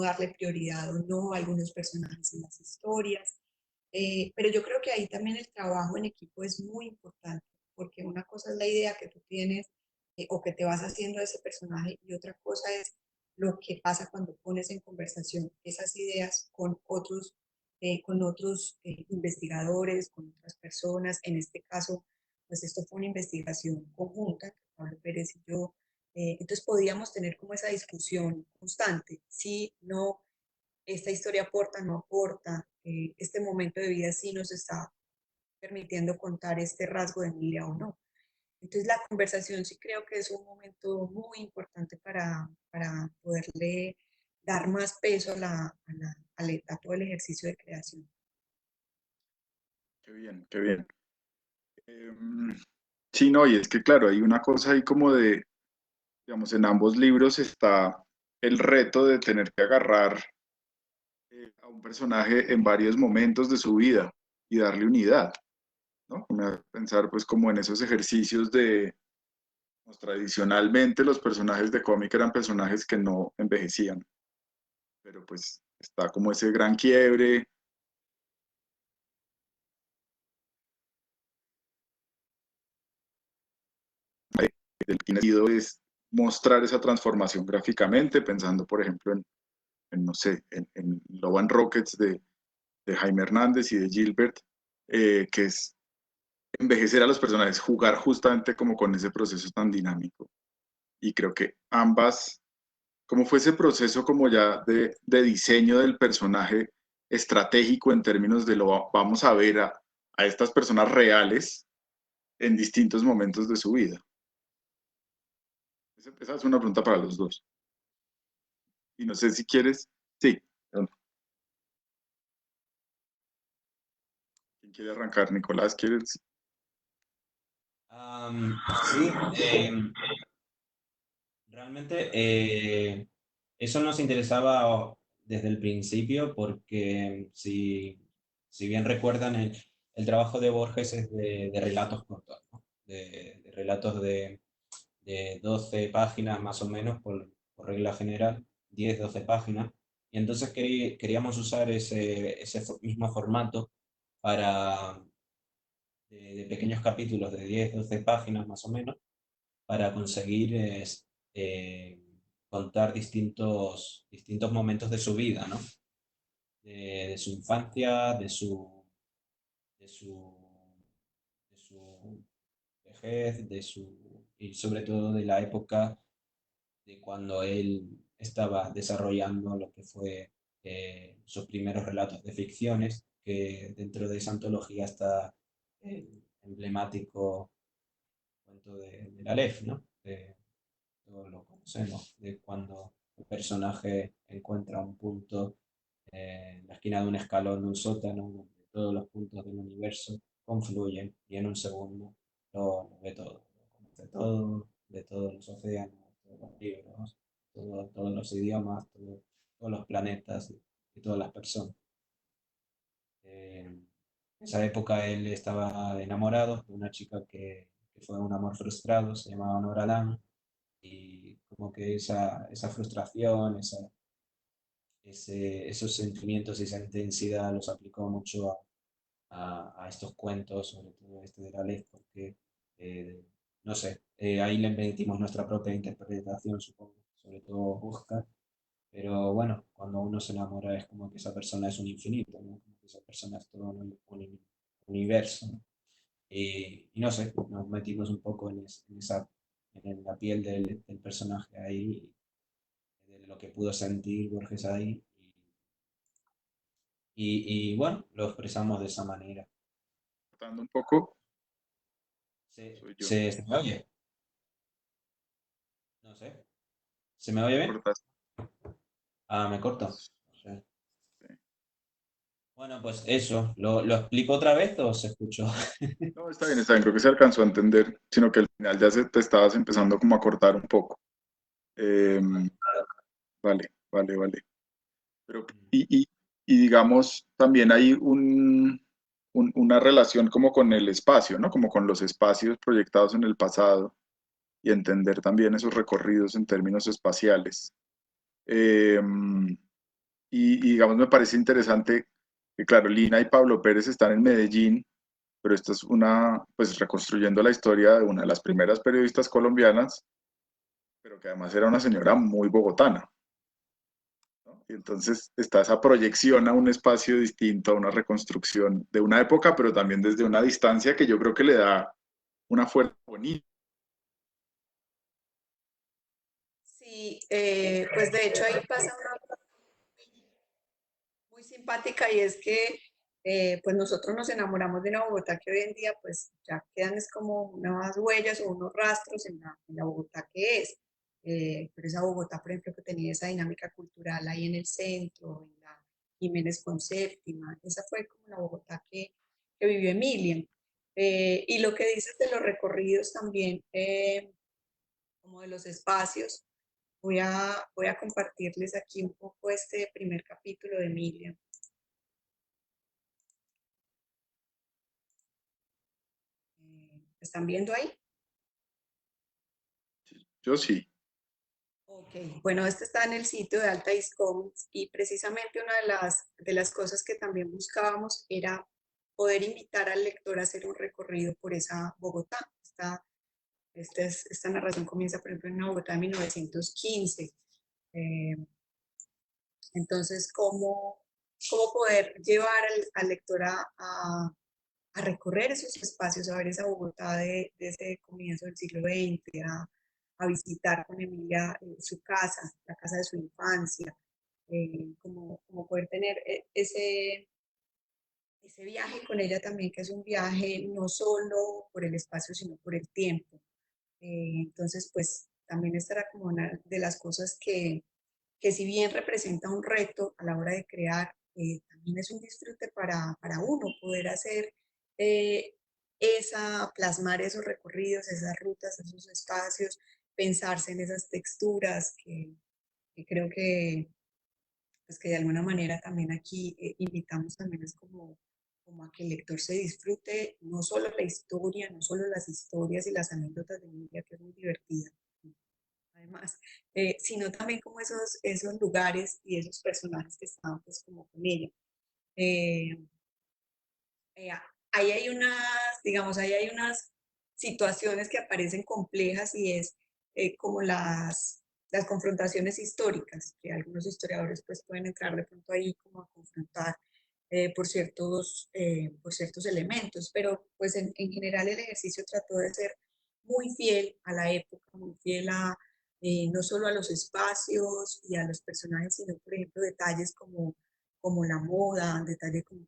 darle prioridad o no a algunos personajes en las historias. Pero yo creo que ahí también el trabajo en equipo es muy importante, porque una cosa es la idea que tú tienes o que te vas haciendo de ese personaje y otra cosa es lo que pasa cuando pones en conversación esas ideas con otros investigadores, con otras personas. En este caso, pues esto fue una investigación conjunta, Pablo Pérez y yo. Entonces podíamos tener como esa discusión constante, sí, no, esta historia aporta, no aporta, este momento de vida sí nos está permitiendo contar este rasgo de Emilia o no. Entonces la conversación sí creo que es un momento muy importante para poderle dar más peso a la etapa del ejercicio de creación. Qué bien, qué bien. Sí, no, y es que claro, hay una cosa ahí como de, digamos, en ambos libros está el reto de tener que agarrar a un personaje en varios momentos de su vida y darle unidad, ¿no? Me hace pensar pues como en esos ejercicios de, pues, tradicionalmente los personajes de cómic eran personajes que no envejecían, pero pues está como ese gran quiebre. El sentido es mostrar esa transformación gráficamente, pensando por ejemplo no sé, en Love and Rockets de Jaime Hernández y de Gilbert, que es envejecer a los personajes, jugar justamente como con ese proceso tan dinámico. Y creo que ambas, como fue ese proceso como ya de diseño del personaje estratégico en términos de lo vamos a ver a estas personas reales en distintos momentos de su vida. Esa es una pregunta para los dos. Y no sé si quieres, sí, ¿quién quiere arrancar? Nicolás, ¿quieres? Sí, realmente eso nos interesaba desde el principio porque si bien recuerdan, el trabajo de Borges es de relatos cortos, ¿no? De relatos de 12 páginas más o menos, por regla general, 10 12 páginas. Y entonces queríamos usar ese mismo formato para, de pequeños capítulos de 10 12 páginas más o menos, para conseguir eh, contar distintos momentos de su vida, ¿no? De su infancia, de su, de su vejez, y sobre todo de la época de cuando él estaba desarrollando lo que fue sus primeros relatos de ficciones, que dentro de esa antología está el emblemático cuento de la Aleph, ¿no? Todos lo conocemos, de cuando el personaje encuentra un punto en la esquina de un escalón de un sótano, donde todos los puntos del universo confluyen y en un segundo lo ve todo. Lo conoce todo, de todos los océanos, todos los libros, todos los idiomas, todos los planetas y todas las personas. En esa época él estaba enamorado de una chica que fue un amor frustrado, se llamaba Nora Lang, y como que esa frustración, esos sentimientos y esa intensidad los aplicó mucho a estos cuentos, sobre todo este de la Lez, porque, no sé, ahí le metimos nuestra propia interpretación, supongo, sobre todo Oscar, pero bueno, cuando uno se enamora es como que esa persona es un infinito, ¿no? Como que esa persona es todo un universo, ¿no? Y no sé, nos metimos un poco en la piel del personaje ahí, de lo que pudo sentir Borges ahí, y bueno, lo expresamos de esa manera. Cortando un poco, ¿Se, soy yo. se me oye? No sé. ¿Se me oye bien? Cortas. Ah, me corto. No sé. Sí. Bueno, pues eso. ¿Lo explico otra vez o se escuchó? No, está bien, creo que se alcanzó a entender, sino que al final ya te estabas empezando como a cortar un poco. Eh, vale, vale, vale. Pero, y digamos, también hay una relación como con el espacio, ¿no? Como con los espacios proyectados en el pasado y entender también esos recorridos en términos espaciales. Eh, digamos, me parece interesante que, claro, Lina y Pablo Pérez están en Medellín, pero esta es pues reconstruyendo la historia de una de las primeras periodistas colombianas, pero que además era una señora muy bogotana, ¿no? Y entonces está esa proyección a un espacio distinto, a una reconstrucción de una época, pero también desde una distancia que yo creo que le da una fuerza bonita. Sí, pues de hecho ahí pasa una cosa muy simpática y es que pues nosotros nos enamoramos de una Bogotá que hoy en día pues ya quedan es como unas huellas o unos rastros en la Bogotá que es. Pero esa Bogotá, por ejemplo, que tenía esa dinámica cultural ahí en el centro, en la Jiménez con Séptima, esa fue como la Bogotá que vivió Emilia. Y lo que dices de los recorridos también, como de los espacios, voy a compartirles aquí un poco este primer capítulo de Emilia. ¿Están viendo ahí? Yo sí. Ok, bueno, este está en el sitio de Alta Comics y precisamente una de las cosas que también buscábamos era poder invitar al lector a hacer un recorrido por esa Bogotá. Esta narración comienza, por ejemplo, en una Bogotá de 1915. Eh, entonces, ¿cómo poder llevar al lector a recorrer esos espacios, a ver esa Bogotá de ese comienzo del siglo XX, a visitar con Emilia su casa, la casa de su infancia, como poder tener ese viaje con ella también, que es un viaje no solo por el espacio, sino por el tiempo. Entonces, pues también estará como una de las cosas que si bien representa un reto a la hora de crear, también es un disfrute para uno poder hacer eh, plasmar esos recorridos, esas rutas, esos espacios, pensarse en esas texturas que creo pues que de alguna manera también aquí invitamos también es como a que el lector se disfrute no solo la historia, no solo las historias y las anécdotas de Emilia, que es muy divertida, además, sino también como esos lugares y esos personajes que estaban pues como con ella. Eh, eh, ahí hay digamos, ahí hay unas situaciones que aparecen complejas y es como las confrontaciones históricas, que algunos historiadores pues pueden entrar de pronto ahí como a confrontar por ciertos elementos, pero pues en general el ejercicio trató de ser muy fiel a la época, muy fiel a no solo a los espacios y a los personajes, sino por ejemplo detalles como la moda, detalles como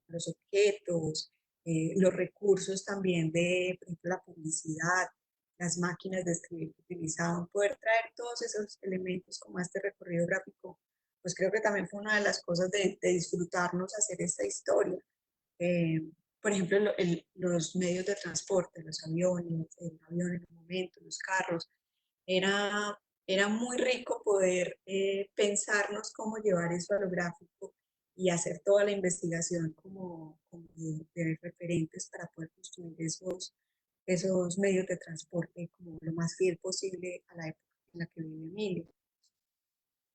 los objetos, los recursos también de, por ejemplo, la publicidad, las máquinas de escribir que utilizaban, poder traer todos esos elementos como a este recorrido gráfico, pues creo que también fue una de las cosas de disfrutarnos hacer esta historia. Eh, por ejemplo, los medios de transporte, los aviones, el avión en un momento, los carros, era, era muy rico poder pensarnos cómo llevar eso a lo gráfico y hacer toda la investigación como de referentes para poder construir esos medios de transporte como lo más fiel posible a la época en la que vive Emilio.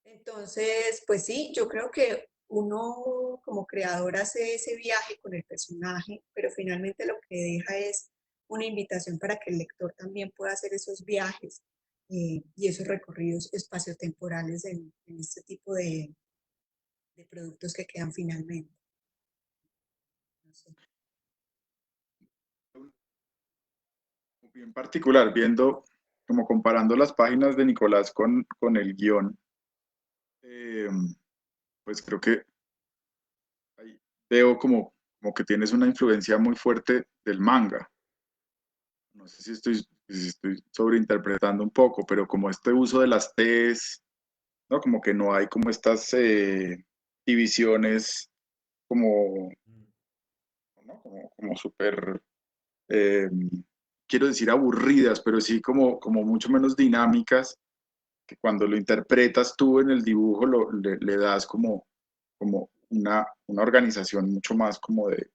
Entonces, pues sí, yo creo que uno como creador hace ese viaje con el personaje, pero finalmente lo que deja es una invitación para que el lector también pueda hacer esos viajes y esos recorridos espaciotemporales en este tipo de productos que quedan finalmente. No sé. Bien particular, viendo, como comparando las páginas de Nicolás con el guión, eh, pues creo que ahí veo como que tienes una influencia muy fuerte del manga. No sé si estoy sobreinterpretando un poco, pero como este uso de las T's, ¿no? Como que no hay como estas divisiones como, ¿no? Como súper, eh, quiero decir aburridas, pero sí como mucho menos dinámicas, que cuando lo interpretas tú en el dibujo le das como una organización mucho más como de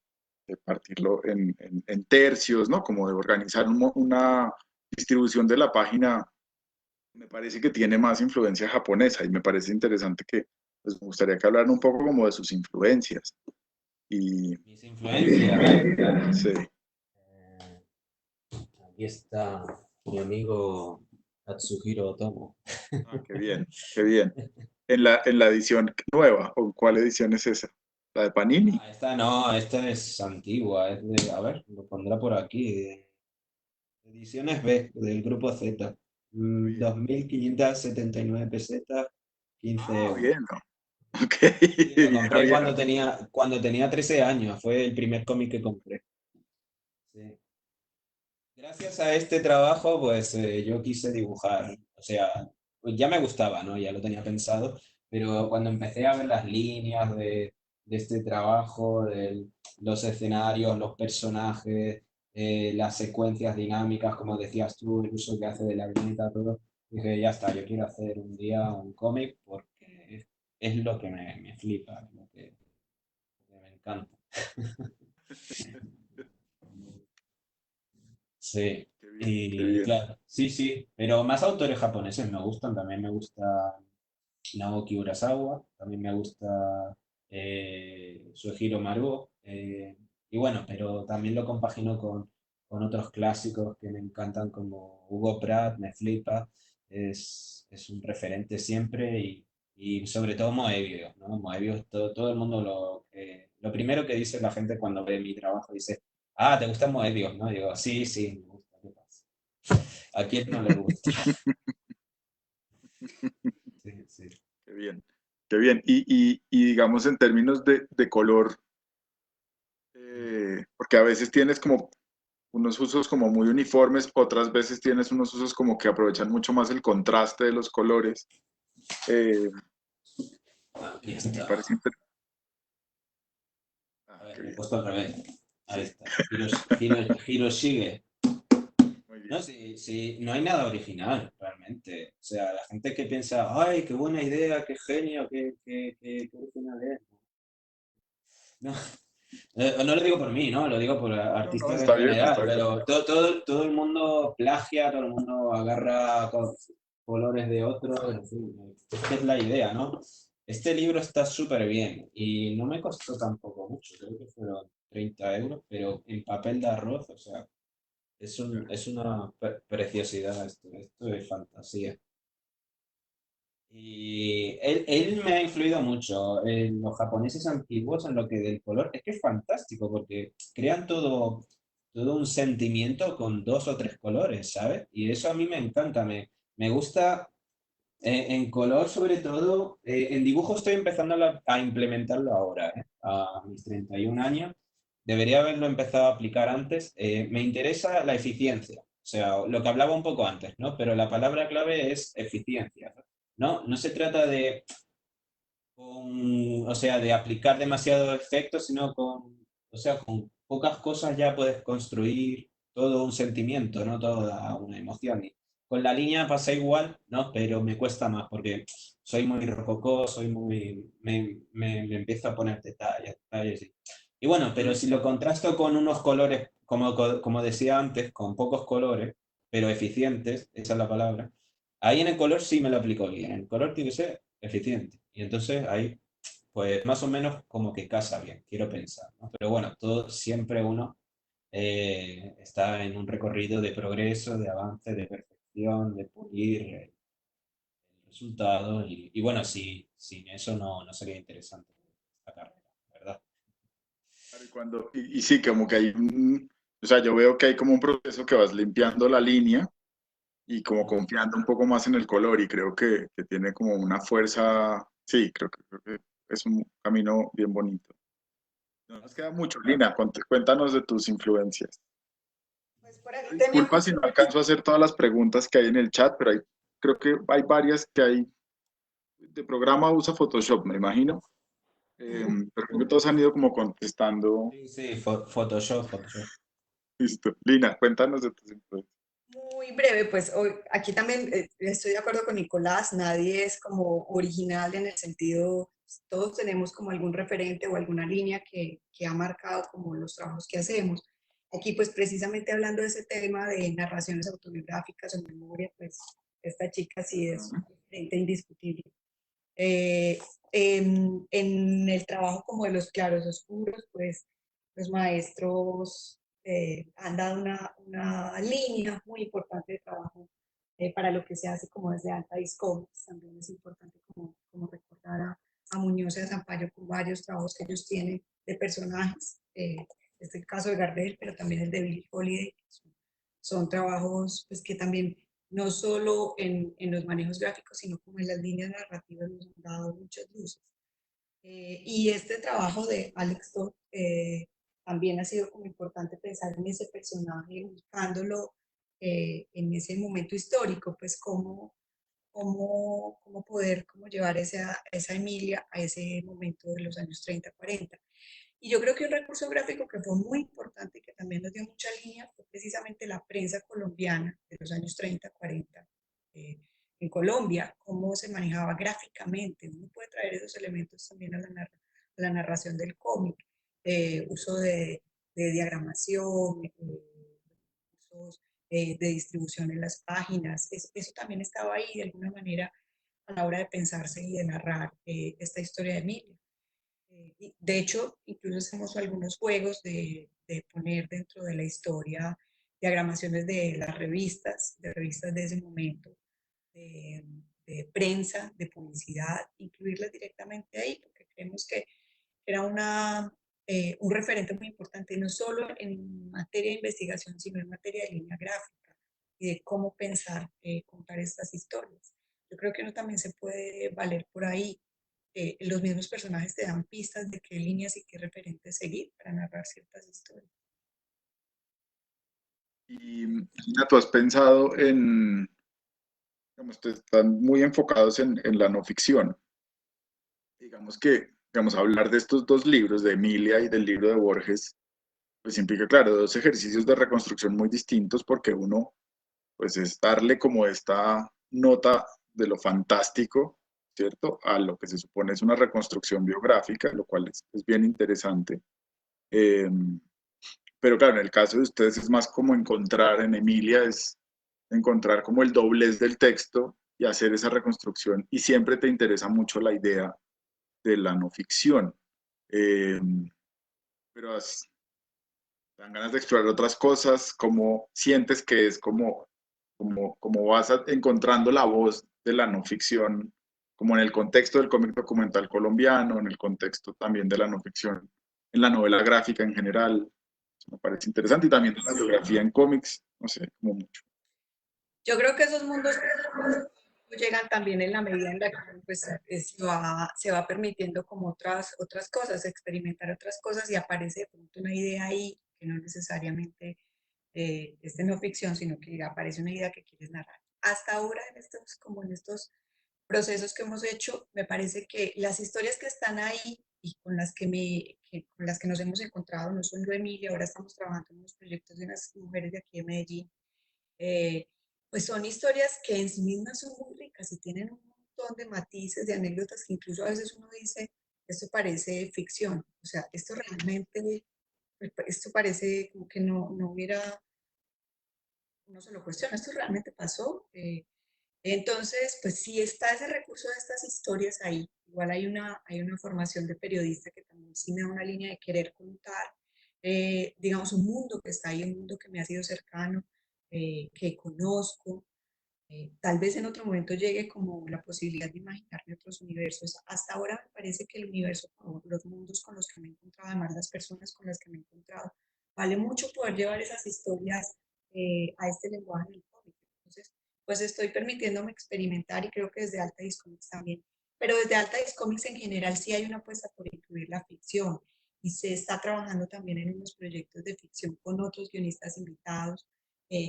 partirlo en tercios, ¿no? Como de organizar una distribución de la página Me parece que tiene más influencia japonesa y me parece interesante que, pues, me gustaría que hablaran un poco como de sus influencias. Y Mis influencias. sí, Eh, Aquí está mi amigo Katsuhiro Otomo. qué bien, qué bien. En la edición nueva, ¿o cuál edición es esa? ¿La de Panini? Esta no, esta es antigua, es de, a ver, lo pondrá por aquí. Ediciones B del grupo Z. Muy bien. 2.579 pesetas, 15 Ah, euros. bien, ¿no? Ok, Sí, lo bien compré abierto. cuando tenía 13 años, fue el primer cómic que compré. Sí. Gracias a este trabajo, pues yo quise dibujar. O sea, pues ya me gustaba, ¿no? Ya lo tenía pensado, pero cuando empecé a ver las líneas de este trabajo, de los escenarios, los personajes, las secuencias dinámicas, como decías tú, el uso que hace de la viñeta, todo, dije, ya está, yo quiero hacer un día un cómic porque es lo que me flipa, lo que me encanta. Sí, Qué bien, qué y bien. claro, sí, sí, pero más autores japoneses me gustan, también me gusta Naoki Urasawa, también me gusta Suehiro Maruo, y bueno, pero también lo compagino con otros clásicos que me encantan como Hugo Pratt, me flipa, es un referente siempre y sobre todo Moebius, ¿no? Moebius, todo el mundo lo primero que dice la gente cuando ve mi trabajo dice, ah, ¿te gusta Moebius? ¿No? Digo, sí, sí, me gusta, ¿qué pasa? ¿A quién no le gusta? Sí, sí. Qué bien, qué bien. Y digamos en términos de color, porque a veces tienes como unos usos como muy uniformes, otras veces tienes unos usos como que aprovechan mucho más el contraste de los colores. Eh, Aquí me está. parece interesante. A Ah, ver, qué lo he bien. puesto al revés. Ahí Sí, está. Hiroshige. muy No, bien. sí, sí, no hay nada original, realmente. O sea, la gente que piensa, ay, qué buena idea, qué genio, qué original es. No, no lo digo por mí, ¿no? Lo digo por No, no, artistas en está bien, general, está bien. pero todo el mundo plagia, todo el mundo agarra colores de otro, en fin, esta es la idea, ¿no? Este libro está súper bien y no me costó tampoco mucho, creo que fueron 30 euros, pero en papel de arroz, o sea, es una preciosidad esto es fantasía. Y él me ha influido mucho en los japoneses antiguos, en lo que del color. Es que es fantástico porque crean todo un sentimiento con dos o tres colores, ¿sabes? Y eso a mí me encanta. Me gusta en color, sobre todo. En dibujo estoy empezando a implementarlo ahora, ¿eh? A mis 31 años. Debería haberlo empezado a aplicar antes. Me interesa la eficiencia. O sea, lo que hablaba un poco antes, ¿no? Pero la palabra clave es eficiencia. ¿No? No se trata o sea, de aplicar demasiados efectos, sino o sea, con pocas cosas ya puedes construir todo un sentimiento, ¿no? Toda una emoción. Y con la línea pasa igual, ¿no? Pero me cuesta más porque soy muy rococó, me empiezo a poner detalles. Y bueno, pero si lo contrasto con unos colores, como decía antes, con pocos colores, pero eficientes, esa es la palabra, ahí en el color sí me lo aplico bien. En el color tiene que ser eficiente. Y entonces ahí, pues más o menos como que casa bien, quiero pensar, ¿no? Pero bueno, todo siempre uno está en un recorrido de progreso, de avance, de perfección, de pulir el resultado. Y bueno, sin eso no sería interesante esta carrera, ¿verdad? Claro, y sí, como que hay o sea, yo veo que hay como un proceso que vas limpiando la línea y como confiando un poco más en el color y creo que tiene como una fuerza, sí, creo que es un camino bien bonito. No nos queda mucho, Lina, cuéntanos de tus influencias. Pues por aquí Disculpa tenemos, si no alcanzo a hacer todas las preguntas que hay en el chat, pero creo que hay varias que hay. De programa usa Photoshop, me imagino, pero creo que todos han ido como contestando. Sí, sí, Photoshop. Listo. Lina, cuéntanos de tus influencias. muy breve, pues hoy, aquí también estoy de acuerdo con Nicolás, nadie es como original en el sentido, todos tenemos como algún referente o alguna línea que ha marcado como los trabajos que hacemos. Aquí pues precisamente hablando de ese tema de narraciones autobiográficas o memoria, pues esta chica sí es un referente indiscutible. Eh, en el trabajo como de los claros oscuros, pues los maestros han dado una línea muy importante de trabajo para lo que se hace como desde Alta Discoveries. También es importante como recordar a Muñoz y a Zampayo con varios trabajos que ellos tienen de personajes. Este es el caso de Gardel, pero también el de Billie Holiday. Son trabajos pues, que también no solo en los manejos gráficos, sino como en las líneas narrativas nos han dado muchas luces. Y este trabajo de Alex Toth también ha sido como importante pensar en ese personaje, buscándolo en ese momento histórico, pues cómo poder cómo llevar esa Emilia a ese momento de los años 30, 40. Y yo creo que un recurso gráfico que fue muy importante y que también nos dio mucha línea fue precisamente la prensa colombiana de los años 30, 40 en Colombia, cómo se manejaba gráficamente. Uno puede traer esos elementos también a la narración del cómic, uso de diagramación, usos de distribución en las páginas. Eso también estaba ahí de alguna manera a la hora de pensarse y de narrar esta historia de Emilia. De hecho, incluso hacemos algunos juegos de poner dentro de la historia diagramaciones de revistas de ese momento, de, de prensa, de publicidad, incluirlas directamente ahí, porque creemos que era un referente muy importante, no solo en materia de investigación, sino en materia de línea gráfica y de cómo pensar, contar estas historias. Yo creo que uno también se puede valer por ahí. Los mismos personajes te dan pistas de qué líneas y qué referentes seguir para narrar ciertas historias. Y Gina, tú has pensado en, digamos, están muy enfocados en la no ficción. Digamos que, digamos, hablar de estos dos libros, de Emilia y del libro de Borges, pues implica, claro, dos ejercicios de reconstrucción muy distintos porque uno, pues es darle como esta nota de lo fantástico, ¿cierto? A lo que se supone es una reconstrucción biográfica, lo cual es bien interesante. Eh, pero claro, en el caso de ustedes es más como encontrar, en Emilia es encontrar como el doblez del texto y hacer esa reconstrucción y siempre te interesa mucho la idea de la no ficción. Eh, pero dan ganas de explorar otras cosas, como sientes que es como vas encontrando la voz de la no ficción, como en el contexto del cómic documental colombiano, en el contexto también de la no ficción, en la novela gráfica en general. Eso me parece interesante y también de la biografía en cómics, no sé, como mucho. Yo creo que esos mundos llegan también en la medida en la que pues, se va permitiendo como otras cosas, experimentar otras cosas y aparece de pronto una idea ahí que no necesariamente es de no ficción, sino que aparece una idea que quieres narrar. Hasta ahora, como en estos procesos que hemos hecho, me parece que las historias que están ahí y con las que nos hemos encontrado, no son yo, Emilia, ahora estamos trabajando en unos proyectos de unas mujeres de aquí de Medellín, eh, pues son historias que en sí mismas son muy ricas y tienen un montón de matices, de anécdotas que incluso a veces uno dice, esto parece ficción, o sea, esto parece como que no hubiera, uno se lo cuestiona, esto realmente pasó. Entonces, pues sí está ese recurso de estas historias ahí. Igual hay una formación de periodista que también sí me da una línea de querer contar, digamos, un mundo que está ahí, un mundo que me ha sido cercano, que conozco. Tal vez en otro momento llegue como la posibilidad de imaginarme otros universos. Hasta ahora me parece que el universo, los mundos con los que me he encontrado, además las personas con las que me he encontrado, vale mucho poder llevar esas historias a este lenguaje del cómic. Entonces, pues estoy permitiéndome experimentar y creo que desde Alta Discomics también. Pero desde Alta Discomics en general sí hay una apuesta por incluir la ficción y se está trabajando también en unos proyectos de ficción con otros guionistas invitados,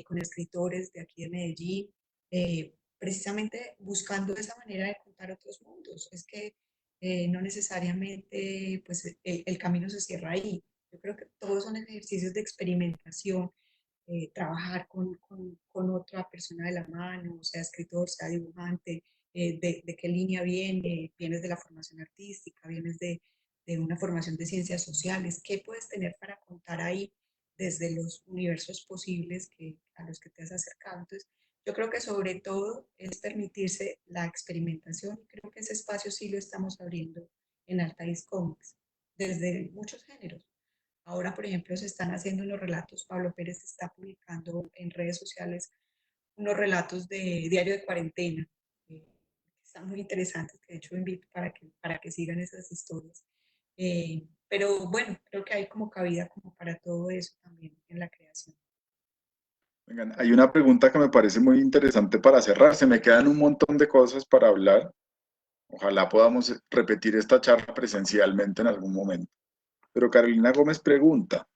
con escritores de aquí de Medellín, precisamente buscando esa manera de contar otros mundos. Es que no necesariamente pues, el camino se cierra ahí. Yo creo que todos son ejercicios de experimentación, trabajar con otra persona de la mano, sea escritor, sea dibujante, de qué línea vienes de la formación artística, vienes de una formación de ciencias sociales, qué puedes tener para contar ahí desde los universos posibles a los que te has acercado. Entonces, Yo creo que sobre todo es permitirse la experimentación. Creo que ese espacio sí lo estamos abriendo en Altaís Comics, desde muchos géneros. Ahora, por ejemplo, se están haciendo los relatos. Pablo Pérez está publicando en redes sociales unos relatos de diario de cuarentena. eh, Están muy interesantes, que de hecho invito para que sigan esas historias. Pero bueno, creo que hay como cabida como para todo eso también en la creación. Vengan, hay una pregunta que me parece muy interesante para cerrar. Se me quedan un montón de cosas para hablar. Ojalá podamos repetir esta charla presencialmente en algún momento. Pero Carolina Gómez pregunta,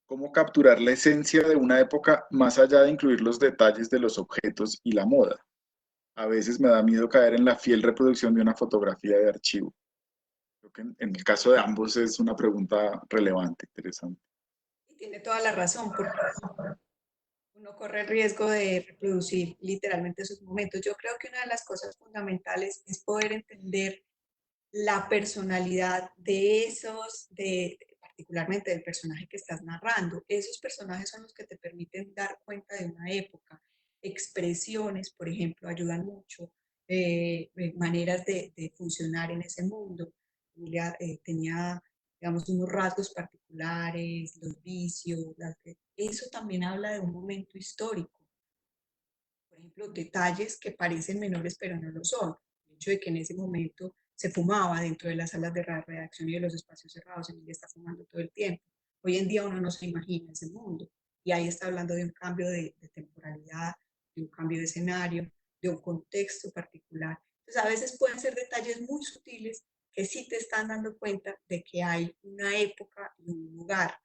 ¿cómo capturar la esencia de una época más allá de incluir los detalles de los objetos y la moda? A veces me da miedo caer en la fiel reproducción de una fotografía de archivo. Creo que en el caso de ambos es una pregunta relevante, interesante. Y tiene toda la razón, porque uno corre el riesgo de reproducir literalmente esos momentos. Yo creo que una de las cosas fundamentales es poder entender la personalidad de particularmente del personaje que estás narrando. Esos personajes son los que te permiten dar cuenta de una época. Expresiones, por ejemplo, ayudan mucho, maneras de funcionar en ese mundo. Emilia tenía, digamos, unos rasgos particulares, los vicios, eso también habla de un momento histórico. Por ejemplo, detalles que parecen menores pero no lo son. El hecho de que en ese momento se fumaba dentro de las salas de redacción y de los espacios cerrados, Emilia está fumando todo el tiempo. Hoy en día uno no se imagina ese mundo. Y ahí está hablando de un cambio de temporalidad, de un cambio de escenario, de un contexto particular. Entonces, a veces pueden ser detalles muy sutiles que sí te están dando cuenta de que hay una época y un lugar.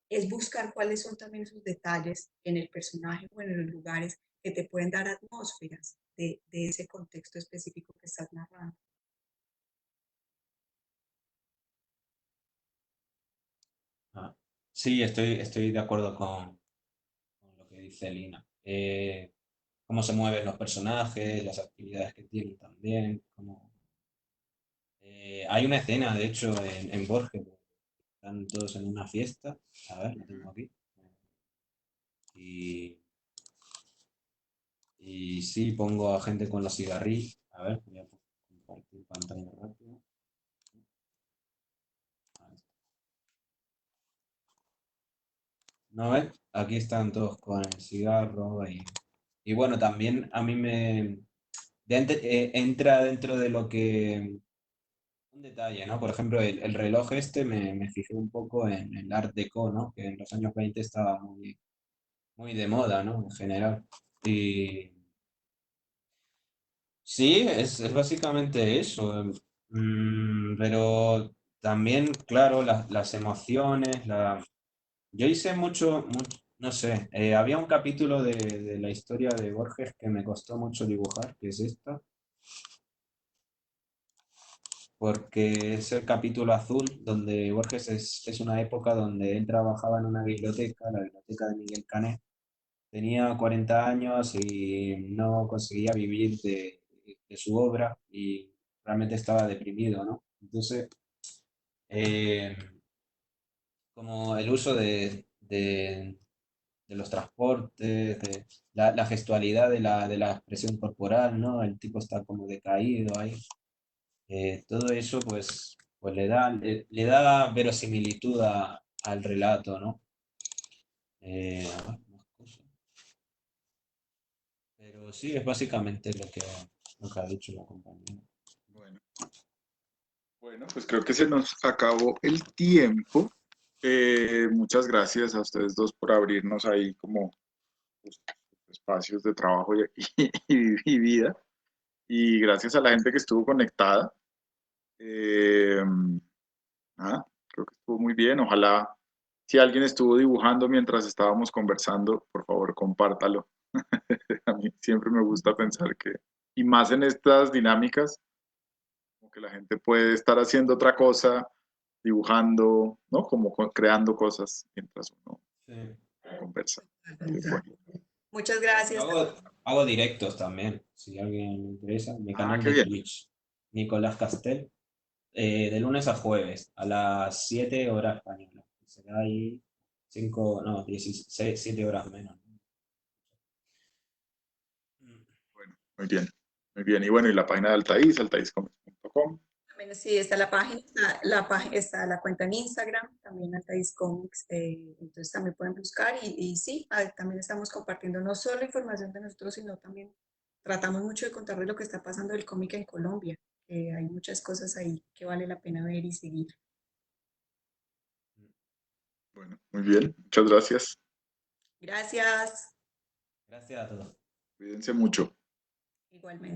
Es buscar cuáles son también esos detalles en el personaje o en los lugares que te pueden dar atmósferas de ese contexto específico que estás narrando. Ah, sí, estoy de acuerdo con lo que dice Lina. Cómo se mueven los personajes, las actividades que tienen también. Hay una escena, de hecho, en Borges, están todos en una fiesta. A ver, lo tengo aquí. Y, y sí, pongo a gente con los cigarrillos. A ver, voy a compartir pantalla rápido. ¿No ves? Aquí están todos con el cigarro y bueno, también a mí entra dentro de lo que un detalle, ¿no? Por ejemplo, el reloj este me fijé un poco en el Art Deco, ¿no? Que en los años 20 estaba muy de moda, ¿no? En general. Y sí, es básicamente eso. Pero también, claro, las emociones, yo hice no sé, había un capítulo de la historia de Borges que me costó mucho dibujar, que es esta, porque es el capítulo azul, donde Borges es una época donde él trabajaba en una biblioteca, la biblioteca de Miguel Canet, tenía 40 años y no conseguía vivir de su obra y realmente estaba deprimido, ¿no? Entonces, eh, como el uso de los transportes, de la gestualidad de la expresión corporal, ¿no? El tipo está como decaído ahí. Todo eso, pues le da verosimilitud al relato, ¿no? A ver, más cosas. Pero sí, es básicamente lo que ha dicho la compañera. Bueno, bueno, pues creo que se nos acabó el tiempo. Muchas gracias a ustedes dos por abrirnos ahí como sus espacios de trabajo y vida. Y gracias a la gente que estuvo conectada. Eh, Nada, creo que estuvo muy bien. Ojalá, si alguien estuvo dibujando mientras estábamos conversando, por favor, compártalo. A mí siempre me gusta pensar que, y más en estas dinámicas, como que la gente puede estar haciendo otra cosa, dibujando, ¿no? Como creando cosas mientras uno Sí. conversa. Bueno. Muchas Yo gracias. hago directos también, si a alguien le interesa. Mi Ah, canal qué de bien. Twitch, Nicolás Castel, de lunes a jueves, a las 7 horas españolas. Será ahí 5 no, 16, 7 horas menos. Muy bien, muy bien. Y bueno, y la página de Altaís, altaiscomics.com. También sí, está la página, está la cuenta en Instagram, también Altaís Comics, entonces también pueden buscar y sí, también estamos compartiendo no solo información de nosotros, sino también tratamos mucho de contar de lo que está pasando del cómic en Colombia, que hay muchas cosas ahí que vale la pena ver y seguir. Bueno, muy bien, muchas gracias. Gracias, Gracias a todos. Cuídense mucho. igualmente.